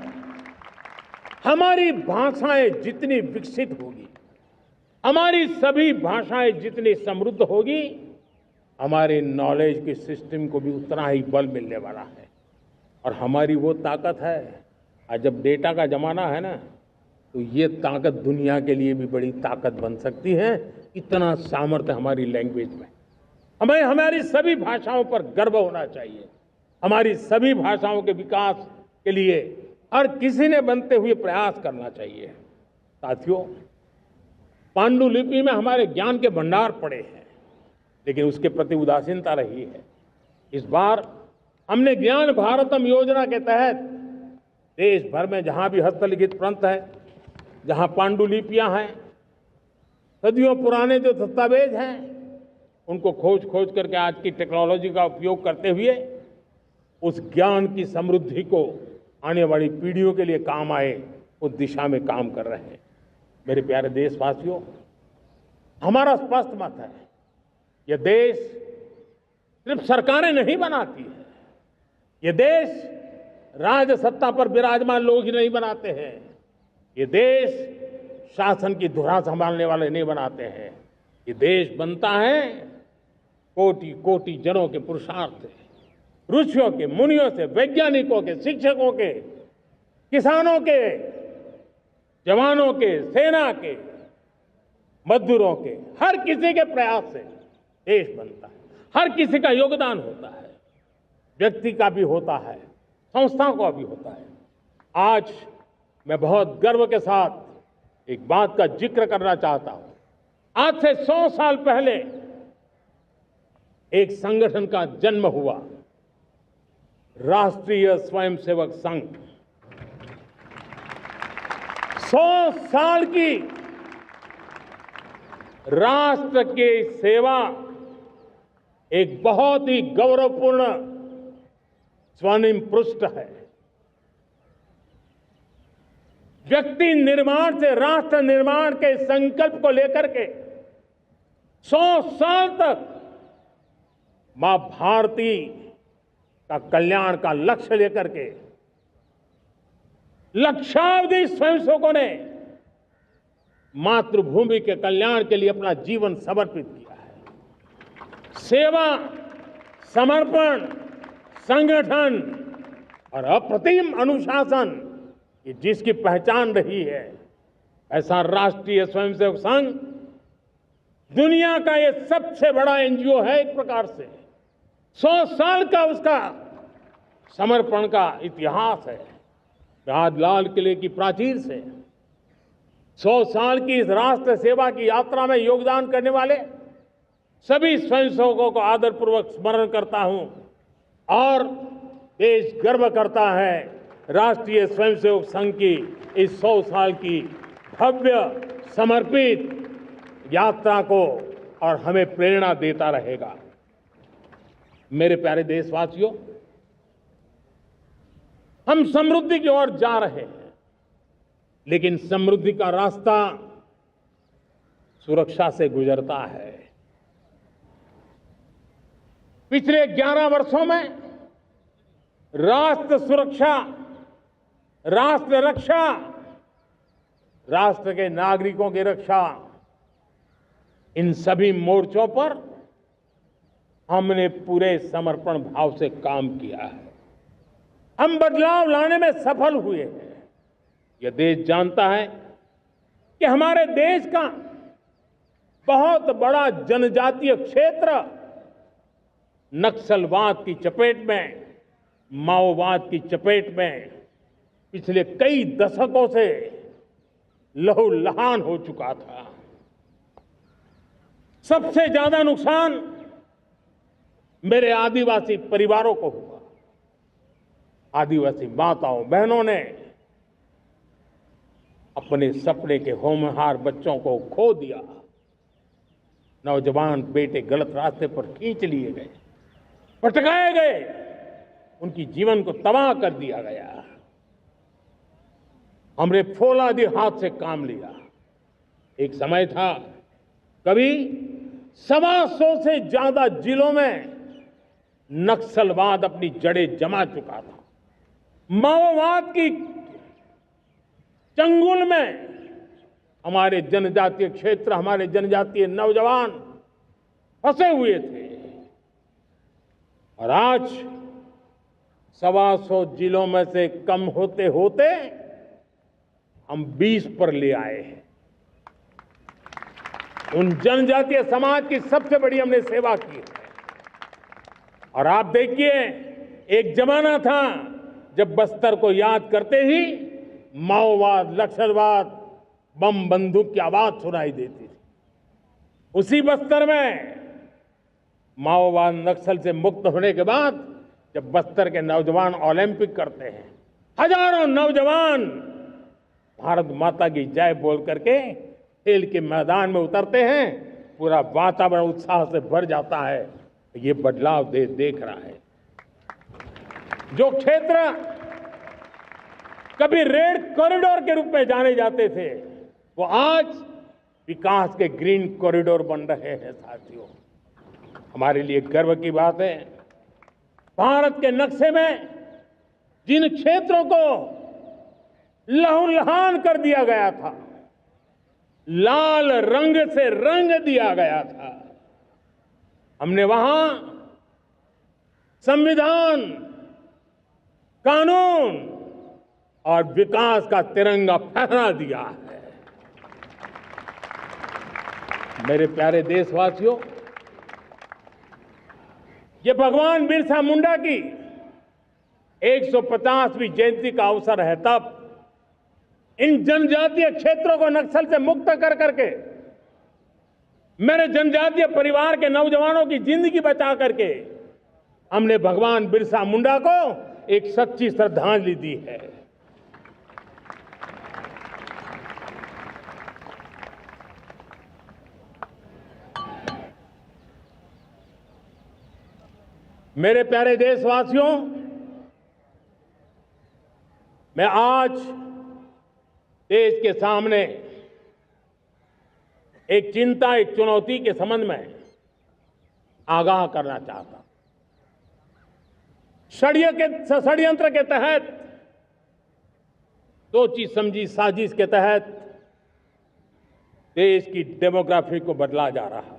हमारी भाषाएं जितनी विकसित होगी, हमारी सभी भाषाएं जितनी समृद्ध होगी, हमारे नॉलेज के सिस्टम को भी उतना ही बल मिलने वाला है। और हमारी वो ताकत है, आज जब डेटा का जमाना है ना, तो ये ताकत दुनिया के लिए भी बड़ी ताकत बन सकती है। इतना सामर्थ्य हमारी लैंग्वेज में। हमें हमारी सभी भाषाओं पर गर्व होना चाहिए। हमारी सभी भाषाओं के विकास के लिए हर किसी ने बनते हुए प्रयास करना चाहिए। साथियों, पांडुलिपि में हमारे ज्ञान के भंडार पड़े हैं, लेकिन उसके प्रति उदासीनता रही है। इस बार हमने ज्ञान भारतम योजना के तहत देश भर में जहां भी हस्तलिखित ग्रंथ है, जहां पांडुलिपियां हैं, सदियों पुराने जो दस्तावेज हैं, उनको खोज खोज करके आज की टेक्नोलॉजी का उपयोग करते हुए उस ज्ञान की समृद्धि को आने वाली पीढ़ियों के लिए काम आए, उस दिशा में काम कर रहे हैं। मेरे प्यारे देशवासियों, हमारा स्पष्ट मत है, यह देश सिर्फ सरकारें नहीं बनाती है, ये देश राज सत्ता पर विराजमान लोग ही नहीं बनाते हैं, ये देश शासन की धुरा संभालने वाले नहीं बनाते हैं। ये देश बनता है कोटि कोटि जनों के पुरुषार्थ से, ऋषियों के, मुनियों से, वैज्ञानिकों के, शिक्षकों के, किसानों के, जवानों के, सेना के, मजदूरों के, हर किसी के प्रयास से देश बनता है। हर किसी का योगदान होता है, व्यक्ति का भी होता है, संस्थाओं का भी होता है। आज मैं बहुत गर्व के साथ एक बात का जिक्र करना चाहता हूं। आज से 100 साल पहले एक संगठन का जन्म हुआ, राष्ट्रीय स्वयंसेवक संघ। 100 साल की राष्ट्र की सेवा एक बहुत ही गौरवपूर्ण स्वर्णिम पृष्ठ है। व्यक्ति निर्माण से राष्ट्र निर्माण के संकल्प को लेकर के 100 साल तक मां भारती का कल्याण का लक्ष्य लेकर के लक्षावधि स्वयंसेवकों ने मातृभूमि के कल्याण के लिए अपना जीवन समर्पित किया है। सेवा, समर्पण, संगठन और अप्रतिम अनुशासन, ये जिसकी पहचान रही है, ऐसा राष्ट्रीय स्वयंसेवक संघ दुनिया का ये सबसे बड़ा एनजीओ है। एक प्रकार से 100 साल का उसका समर्पण का इतिहास है। आज लाल किले की प्राचीर से 100 साल की इस राष्ट्र सेवा की यात्रा में योगदान करने वाले सभी स्वयंसेवकों को आदरपूर्वक स्मरण करता हूं और देश गर्व करता है राष्ट्रीय स्वयंसेवक संघ की इस 100 साल की भव्य समर्पित यात्रा को, और हमें प्रेरणा देता रहेगा। मेरे प्यारे देशवासियों, हम समृद्धि की ओर जा रहे हैं, लेकिन समृद्धि का रास्ता सुरक्षा से गुजरता है। पिछले 11 वर्षों में राष्ट्र सुरक्षा, राष्ट्र रक्षा, राष्ट्र के नागरिकों की रक्षा, इन सभी मोर्चों पर हमने पूरे समर्पण भाव से काम किया है। हम बदलाव लाने में सफल हुए हैं। यह देश जानता है कि हमारे देश का बहुत बड़ा जनजातीय क्षेत्र नक्सलवाद की चपेट में, माओवाद की चपेट में पिछले कई दशकों से लहूलुहान हो चुका था। सबसे ज्यादा नुकसान मेरे आदिवासी परिवारों को हुआ। आदिवासी माताओं बहनों ने अपने सपने के होनहार बच्चों को खो दिया। नौजवान बेटे गलत रास्ते पर खींच लिए गए, भटकाए गए, उनकी जीवन को तबाह कर दिया गया। हमने फौलादी हाथ से काम लिया। एक समय था, कभी 125 से ज्यादा जिलों में नक्सलवाद अपनी जड़ें जमा चुका था। माओवाद की चंगुल में हमारे जनजातीय क्षेत्र, हमारे जनजातीय नौजवान फंसे हुए थे और आज 125 जिलों में से कम होते होते हम 20 पर ले आए हैं। उन जनजातीय समाज की सबसे बड़ी हमने सेवा की है। और आप देखिए, एक जमाना था जब बस्तर को याद करते ही माओवाद, नक्सलवाद, बम बंदूक की आवाज सुनाई देती थी। उसी बस्तर में माओवाद नक्सल से मुक्त होने के बाद जब बस्तर के नौजवान ओलंपिक करते हैं, हजारों नौजवान भारत माता की जय बोल करके खेल के मैदान में उतरते हैं, पूरा वातावरण उत्साह से भर जाता है। ये बदलाव देश देख रहा है। जो क्षेत्र कभी रेड कॉरिडोर के रूप में जाने जाते थे, वो आज विकास के ग्रीन कॉरिडोर बन रहे हैं। साथियों, हमारे लिए गर्व की बात है, भारत के नक्शे में जिन क्षेत्रों को लहूलुहान कर दिया गया था, लाल रंग से रंग दिया गया था, हमने वहां संविधान, कानून और विकास का तिरंगा फहरा दिया है। मेरे प्यारे देशवासियों, ये भगवान बिरसा मुंडा की 150वीं जयंती का अवसर है। तब इन जनजातीय क्षेत्रों को नक्सल से मुक्त कर करके, मेरे जनजातीय परिवार के नौजवानों की जिंदगी बचा करके हमने भगवान बिरसा मुंडा को एक सच्ची श्रद्धांजलि दी है। मेरे प्यारे देशवासियों, मैं आज देश के सामने एक चिंता, एक चुनौती के संबंध में आगाह करना चाहता हूं। षड्यंत्र के तहत, सोची समझी साजिश के तहत देश की डेमोग्राफी को बदला जा रहा है।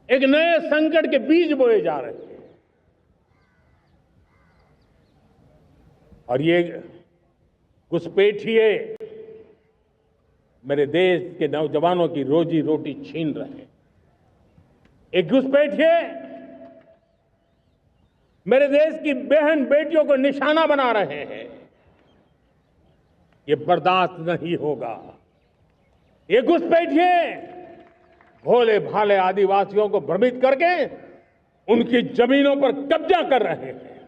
एक नए संकट के बीज बोए जा रहे हैं और ये घुसपैठिए मेरे देश के नौजवानों की रोजी रोटी छीन रहे हैं। एक घुसपैठिए मेरे देश की बहन बेटियों को निशाना बना रहे हैं। ये बर्दाश्त नहीं होगा। ये घुसपैठिए भोले भाले आदिवासियों को भ्रमित करके उनकी जमीनों पर कब्जा कर रहे हैं।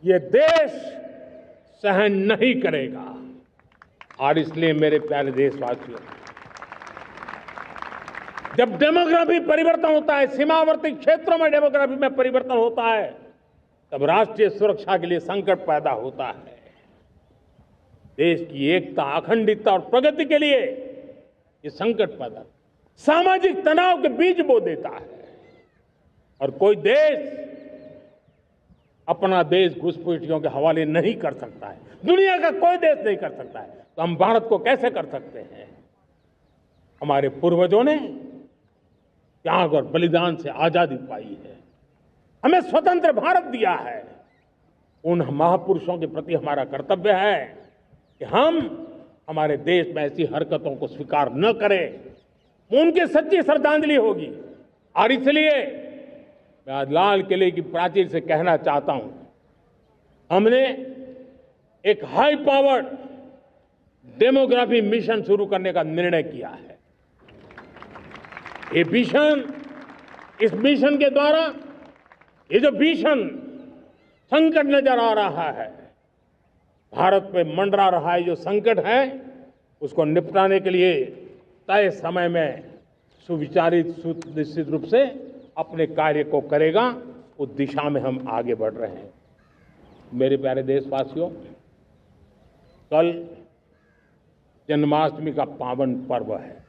ये देश सहन नहीं करेगा। और इसलिए मेरे प्यारे देशवासियों, जब डेमोग्राफी परिवर्तन होता है, सीमावर्ती क्षेत्रों में डेमोग्राफी में परिवर्तन होता है, तब राष्ट्रीय सुरक्षा के लिए संकट पैदा होता है। देश की एकता, अखंडता और प्रगति के लिए ये संकट पैदा, सामाजिक तनाव के बीज बो देता है। और कोई देश अपना देश घुसपैठियों के हवाले नहीं कर सकता है। दुनिया का कोई देश नहीं कर सकता है, तो हम भारत को कैसे कर सकते हैं? हमारे पूर्वजों ने त्याग और बलिदान से आजादी पाई है, हमें स्वतंत्र भारत दिया है। उन महापुरुषों के प्रति हमारा कर्तव्य है कि हम हमारे देश में ऐसी हरकतों को स्वीकार न करें। उनकी सच्ची श्रद्धांजलि होगी। और इसलिए मैं आज लाल किले की प्राचीर से कहना चाहता हूं, हमने एक हाई पावर्ड डेमोग्राफी मिशन शुरू करने का निर्णय किया है। ये मिशन, इस मिशन के द्वारा ये जो भीषण संकट नजर आ रहा है, भारत पे मंडरा रहा है जो संकट है, उसको निपटाने के लिए तय समय में सुविचारित, सुनिश्चित रूप से अपने कार्य को करेगा। उस दिशा में हम आगे बढ़ रहे हैं। मेरे प्यारे देशवासियों, कल जन्माष्टमी का पावन पर्व है।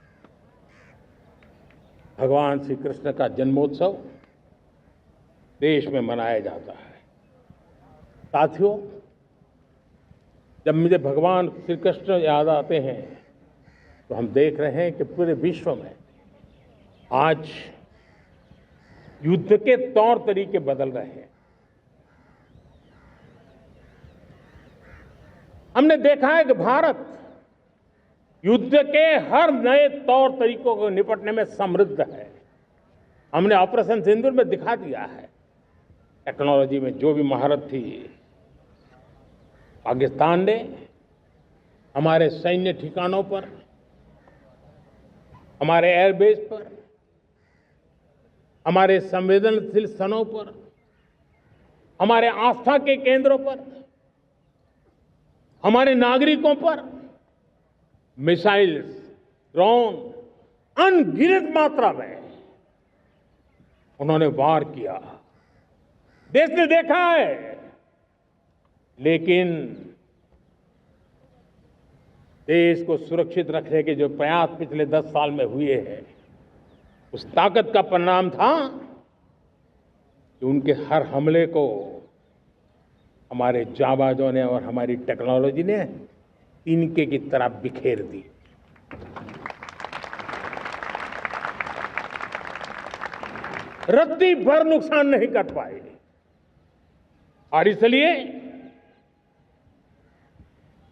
भगवान श्री कृष्ण का जन्मोत्सव देश में मनाया जाता है। साथियों, जब मुझे भगवान श्री कृष्ण याद आते हैं तो हम देख रहे हैं कि पूरे विश्व में आज युद्ध के तौर तरीके बदल रहे हैं। हमने देखा है कि भारत युद्ध के हर नए तौर तरीकों को निपटने में समृद्ध है। हमने ऑपरेशन सिंदूर में दिखा दिया है, टेक्नोलॉजी में जो भी महारत थी। पाकिस्तान ने हमारे सैन्य ठिकानों पर, हमारे एयरबेस पर, हमारे संवेदनशील स्थानों पर, हमारे आस्था के केंद्रों पर, हमारे नागरिकों पर मिसाइल्स, ड्रोन अनगिनत मात्रा में उन्होंने वार किया। देश ने देखा है, लेकिन देश को सुरक्षित रखने के जो प्रयास पिछले 10 साल में हुए हैं, उस ताकत का परिणाम था कि उनके हर हमले को हमारे जाबाजों ने और हमारी टेक्नोलॉजी ने तिनके की तरह बिखेर दी। रत्ती भर नुकसान नहीं कर पाए। और इसलिए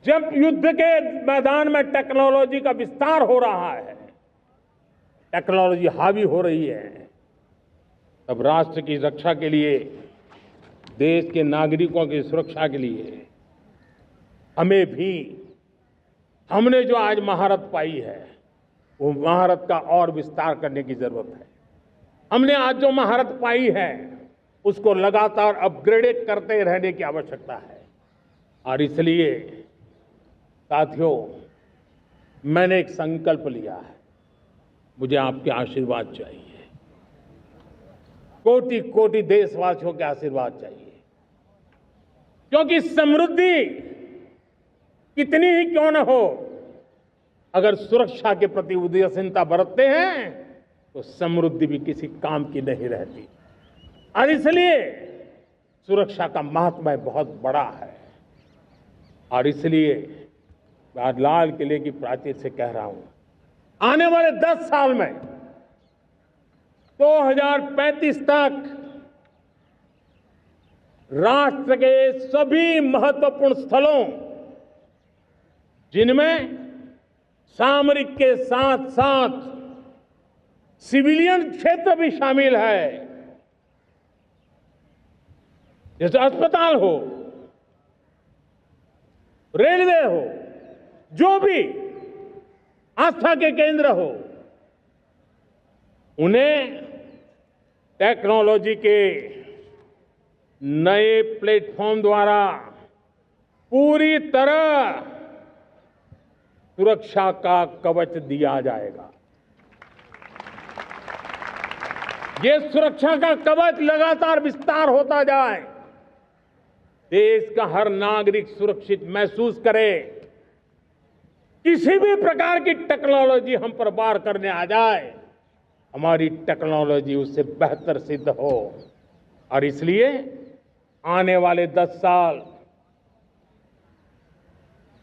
जब युद्ध के मैदान में टेक्नोलॉजी का विस्तार हो रहा है, टेक्नोलॉजी हावी हो रही है, तब राष्ट्र की रक्षा के लिए, देश के नागरिकों की सुरक्षा के लिए हमें भी, हमने जो आज महारत पाई है, वो महारत का और विस्तार करने की जरूरत है। हमने आज जो महारत पाई है, उसको लगातार अपग्रेड करते रहने की आवश्यकता है। और इसलिए साथियों, मैंने एक संकल्प लिया है, मुझे आपके आशीर्वाद चाहिए, कोटि कोटि देशवासियों के आशीर्वाद चाहिए। क्योंकि समृद्धि कितनी ही क्यों न हो, अगर सुरक्षा के प्रति उदासीनता बरतते हैं तो समृद्धि भी किसी काम की नहीं रहती। और इसलिए सुरक्षा का महत्व बहुत बड़ा है। और इसलिए मैं आज लाल किले की प्राचीर से कह रहा हूं, आने वाले 10 साल में 2035 तक राष्ट्र के सभी महत्वपूर्ण स्थलों, जिनमें सामरिक के साथ साथ सिविलियन क्षेत्र भी शामिल है, जैसे अस्पताल हो, रेलवे हो, जो भी आस्था के केंद्र हो, उन्हें टेक्नोलॉजी के नए प्लेटफॉर्म द्वारा पूरी तरह सुरक्षा का कवच दिया जाएगा। ये सुरक्षा का कवच लगातार विस्तार होता जाए, देश का हर नागरिक सुरक्षित महसूस करे। किसी भी प्रकार की टेक्नोलॉजी हम पर वार करने आ जाए, हमारी टेक्नोलॉजी उससे बेहतर सिद्ध हो। और इसलिए आने वाले 10 साल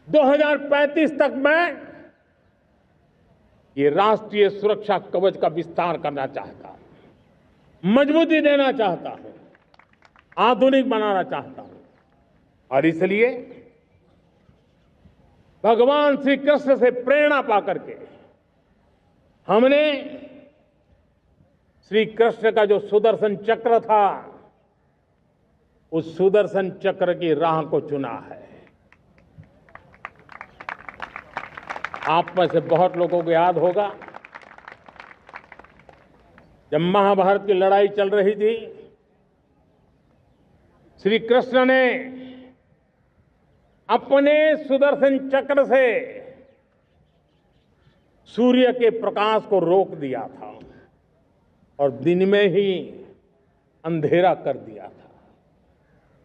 2035 तक मैं ये राष्ट्रीय सुरक्षा कवच का विस्तार करना चाहता हूं, मजबूती देना चाहता हूं, आधुनिक बनाना चाहता हूं। और इसलिए भगवान श्री कृष्ण से प्रेरणा पाकर के हमने श्री कृष्ण का जो सुदर्शन चक्र था, उस सुदर्शन चक्र की राह को चुना है। आप में से बहुत लोगों को याद होगा, जब महाभारत की लड़ाई चल रही थी, श्री कृष्ण ने अपने सुदर्शन चक्र से सूर्य के प्रकाश को रोक दिया था और दिन में ही अंधेरा कर दिया था।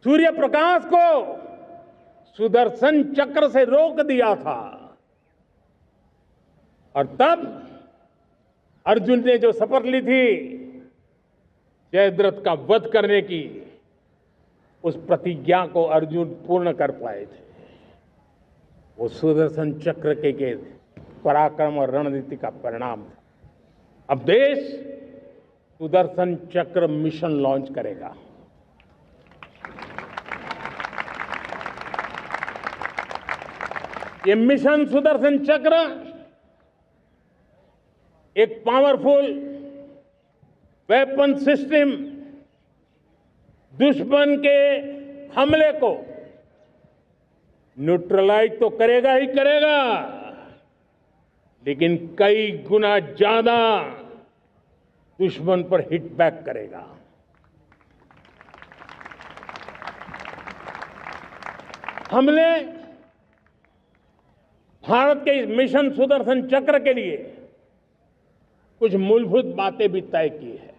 सूर्य प्रकाश को सुदर्शन चक्र से रोक दिया था। और तब अर्जुन ने जो शपथ ली थी जयद्रथ का वध करने की, उस प्रतिज्ञा को अर्जुन पूर्ण कर पाए थे। वो सुदर्शन चक्र के पराक्रम और रणनीति का परिणाम था। अब देश सुदर्शन चक्र मिशन लॉन्च करेगा। ये मिशन सुदर्शन चक्र एक पावरफुल वेपन सिस्टम दुश्मन के हमले को न्यूट्रलाइज तो करेगा ही करेगा, लेकिन कई गुना ज्यादा दुश्मन पर हिट बैक करेगा। हमने भारत के इस मिशन सुदर्शन चक्र के लिए कुछ मूलभूत बातें भी तय की है।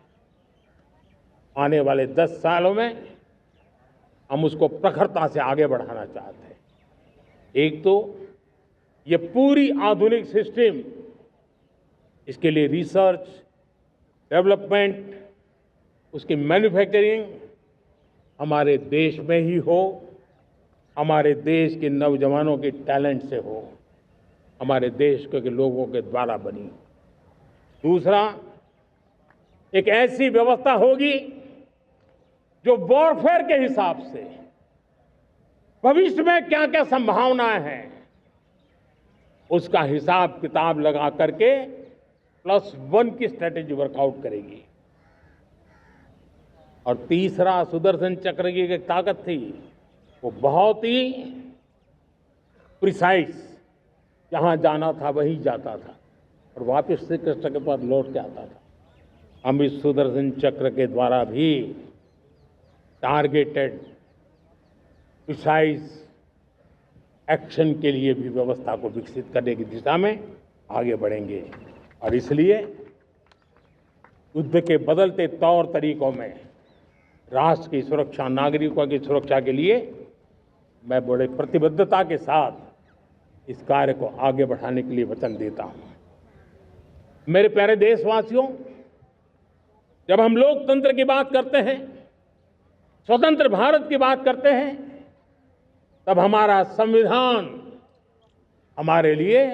आने वाले 10 सालों में हम उसको प्रखरता से आगे बढ़ाना चाहते हैं। एक तो ये पूरी आधुनिक सिस्टम, इसके लिए रिसर्च, डेवलपमेंट, उसकी मैन्युफैक्चरिंग हमारे देश में ही हो, हमारे देश के नौजवानों के टैलेंट से हो, हमारे देश के लोगों के द्वारा बनी। दूसरा, एक ऐसी व्यवस्था होगी जो वॉरफेयर के हिसाब से भविष्य में क्या क्या संभावनाएं हैं उसका हिसाब किताब लगा करके +1 की स्ट्रेटेजी वर्कआउट करेगी। और तीसरा, सुदर्शन चक्र की एक ताकत थी, वो बहुत ही प्रिसाइज, जहां जाना था वहीं जाता था और वापस श्री कृष्ण के पास लौट के आता था। हम इस सुदर्शन चक्र के द्वारा भी टारगेटेड प्रिसाइज एक्शन के लिए भी व्यवस्था को विकसित करने की दिशा में आगे बढ़ेंगे। और इसलिए युद्ध के बदलते तौर तरीकों में राष्ट्र की सुरक्षा, नागरिकों की सुरक्षा के लिए मैं बड़े प्रतिबद्धता के साथ इस कार्य को आगे बढ़ाने के लिए वचन देता हूं। मेरे प्यारे देशवासियों, जब हम लोकतंत्र की बात करते हैं, स्वतंत्र भारत की बात करते हैं, तब हमारा संविधान हमारे लिए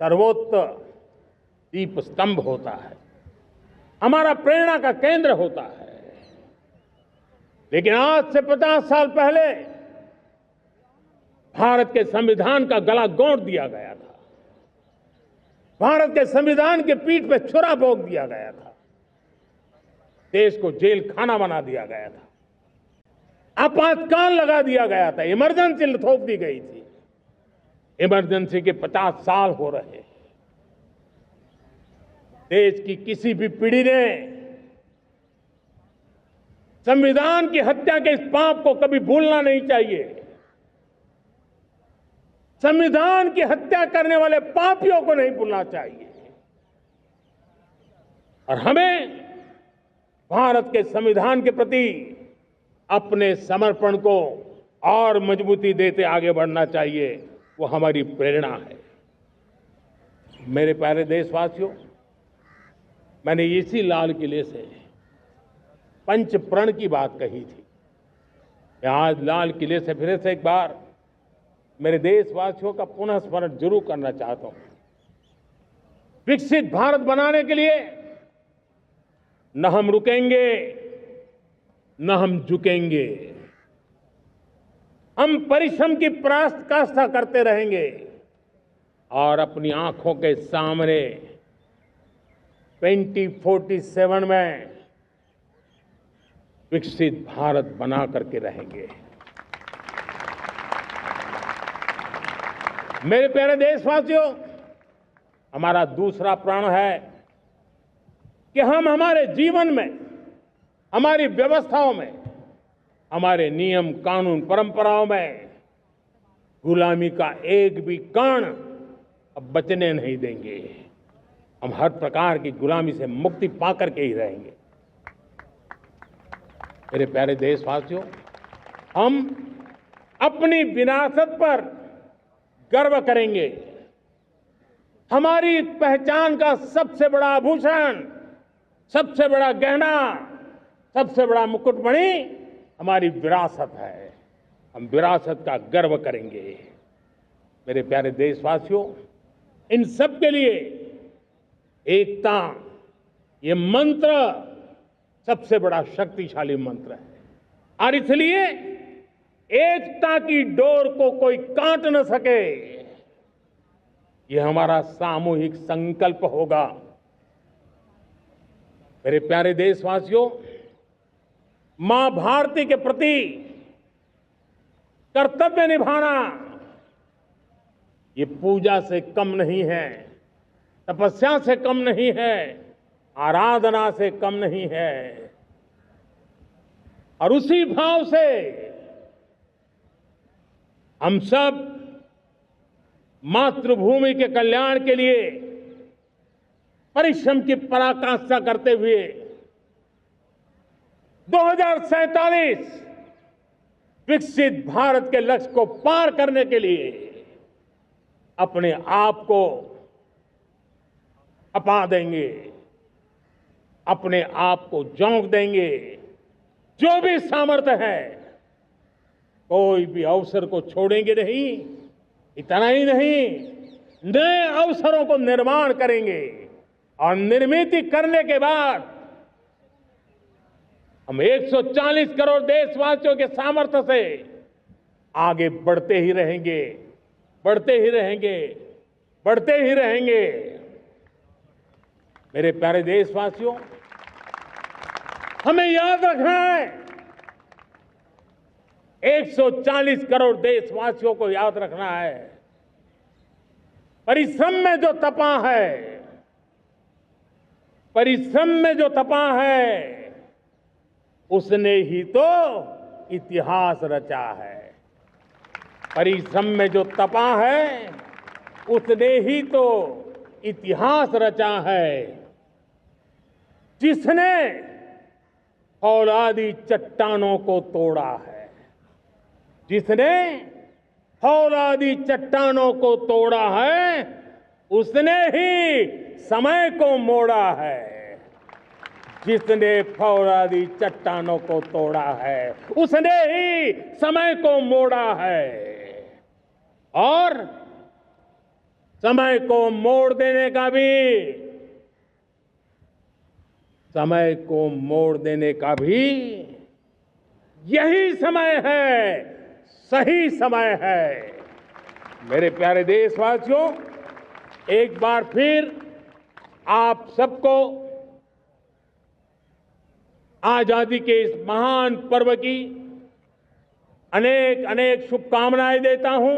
सर्वोच्च दीप स्तंभ होता है, हमारा प्रेरणा का केंद्र होता है। लेकिन आज से 50 साल पहले भारत के संविधान का गला घोंट दिया गया था, भारत के संविधान के पीठ पे छुरा भोंक दिया गया था, देश को जेल खाना बना दिया गया था, आपातकाल लगा दिया गया था, इमरजेंसी थोप दी गई थी। इमरजेंसी के 50 साल हो रहे हैं। देश की किसी भी पीढ़ी ने संविधान की हत्या के इस पाप को कभी भूलना नहीं चाहिए। संविधान की हत्या करने वाले पापियों को नहीं भूलना चाहिए। और हमें भारत के संविधान के प्रति अपने समर्पण को और मजबूती देते आगे बढ़ना चाहिए। वो हमारी प्रेरणा है। मेरे प्यारे देशवासियों, मैंने इसी लाल किले से पंच प्रण की बात कही थी। मैं आज लाल किले से फिर से एक बार मेरे देशवासियों का पुनः स्मरण जरूर करना चाहता हूं। विकसित भारत बनाने के लिए न हम रुकेंगे, न हम झुकेंगे। हम परिश्रम की पराकाष्ठा करते रहेंगे और अपनी आंखों के सामने 2047 में विकसित भारत बना करके रहेंगे। मेरे प्यारे देशवासियों, हमारा दूसरा प्रण है कि हम हमारे जीवन में, हमारी व्यवस्थाओं में, हमारे नियम कानून परंपराओं में गुलामी का एक भी कण अब बचने नहीं देंगे। हम हर प्रकार की गुलामी से मुक्ति पाकर के ही रहेंगे। मेरे प्यारे देशवासियों, हम अपनी विरासत पर गर्व करेंगे। हमारी पहचान का सबसे बड़ा आभूषण, सबसे बड़ा गहना, सबसे बड़ा मुकुटमणि हमारी विरासत है। हम विरासत का गर्व करेंगे। मेरे प्यारे देशवासियों, इन सब के लिए एकता, ये मंत्र सबसे बड़ा शक्तिशाली मंत्र है और इसलिए एकता की डोर को कोई काट न सके, ये हमारा सामूहिक संकल्प होगा। मेरे प्यारे देशवासियों, मां भारती के प्रति कर्तव्य निभाना ये पूजा से कम नहीं है, तपस्या से कम नहीं है, आराधना से कम नहीं है। और उसी भाव से हम सब मातृभूमि के कल्याण के लिए परिश्रम की पराकाष्ठा करते हुए 2047 विकसित भारत के लक्ष्य को पार करने के लिए अपने आप को अपा देंगे, अपने आप को झोंक देंगे। जो भी सामर्थ्य है, कोई भी अवसर को छोड़ेंगे नहीं। इतना ही नहीं, नए अवसरों को निर्माण करेंगे और निर्मित करने के बाद हम 140 करोड़ देशवासियों के सामर्थ्य से आगे बढ़ते ही रहेंगे, बढ़ते ही रहेंगे, बढ़ते ही रहेंगे। मेरे प्यारे देशवासियों, हमें याद रखना है, 140 करोड़ देशवासियों को याद रखना है, परिश्रम में जो तपा है, परिश्रम में जो तपा है, उसने ही तो इतिहास रचा है। परिश्रम में जो तपा है, उसने ही तो इतिहास रचा है। जिसने फौलादी चट्टानों को तोड़ा है, जिसने फौलादी चट्टानों को तोड़ा है, उसने ही समय को मोड़ा है। जिसने फौलादी चट्टानों को तोड़ा है, उसने ही समय को मोड़ा है। और समय को मोड़ देने का भी, समय को मोड़ देने का भी यही समय है, सही समय है। मेरे प्यारे देशवासियों, एक बार फिर आप सबको आजादी के इस महान पर्व की अनेक अनेक शुभकामनाएं देता हूं,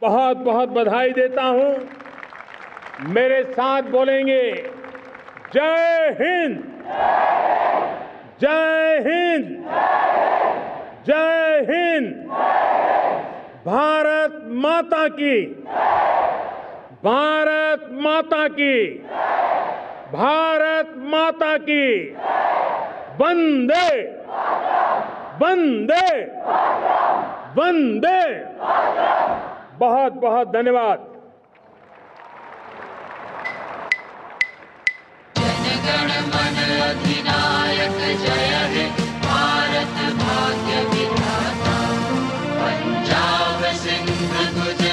बहुत बहुत बधाई देता हूं। मेरे साथ बोलेंगे, जय हिंद, जय हिंद, जय हिंद। भारत माता की, भारत माता की, भारत माता की। वंदे, वंदे, वंदे। बहुत बहुत धन्यवाद। जनगण मन अधिनायक जय हे भारत भाग्य विधाता, पंजाब सिंध गुजरात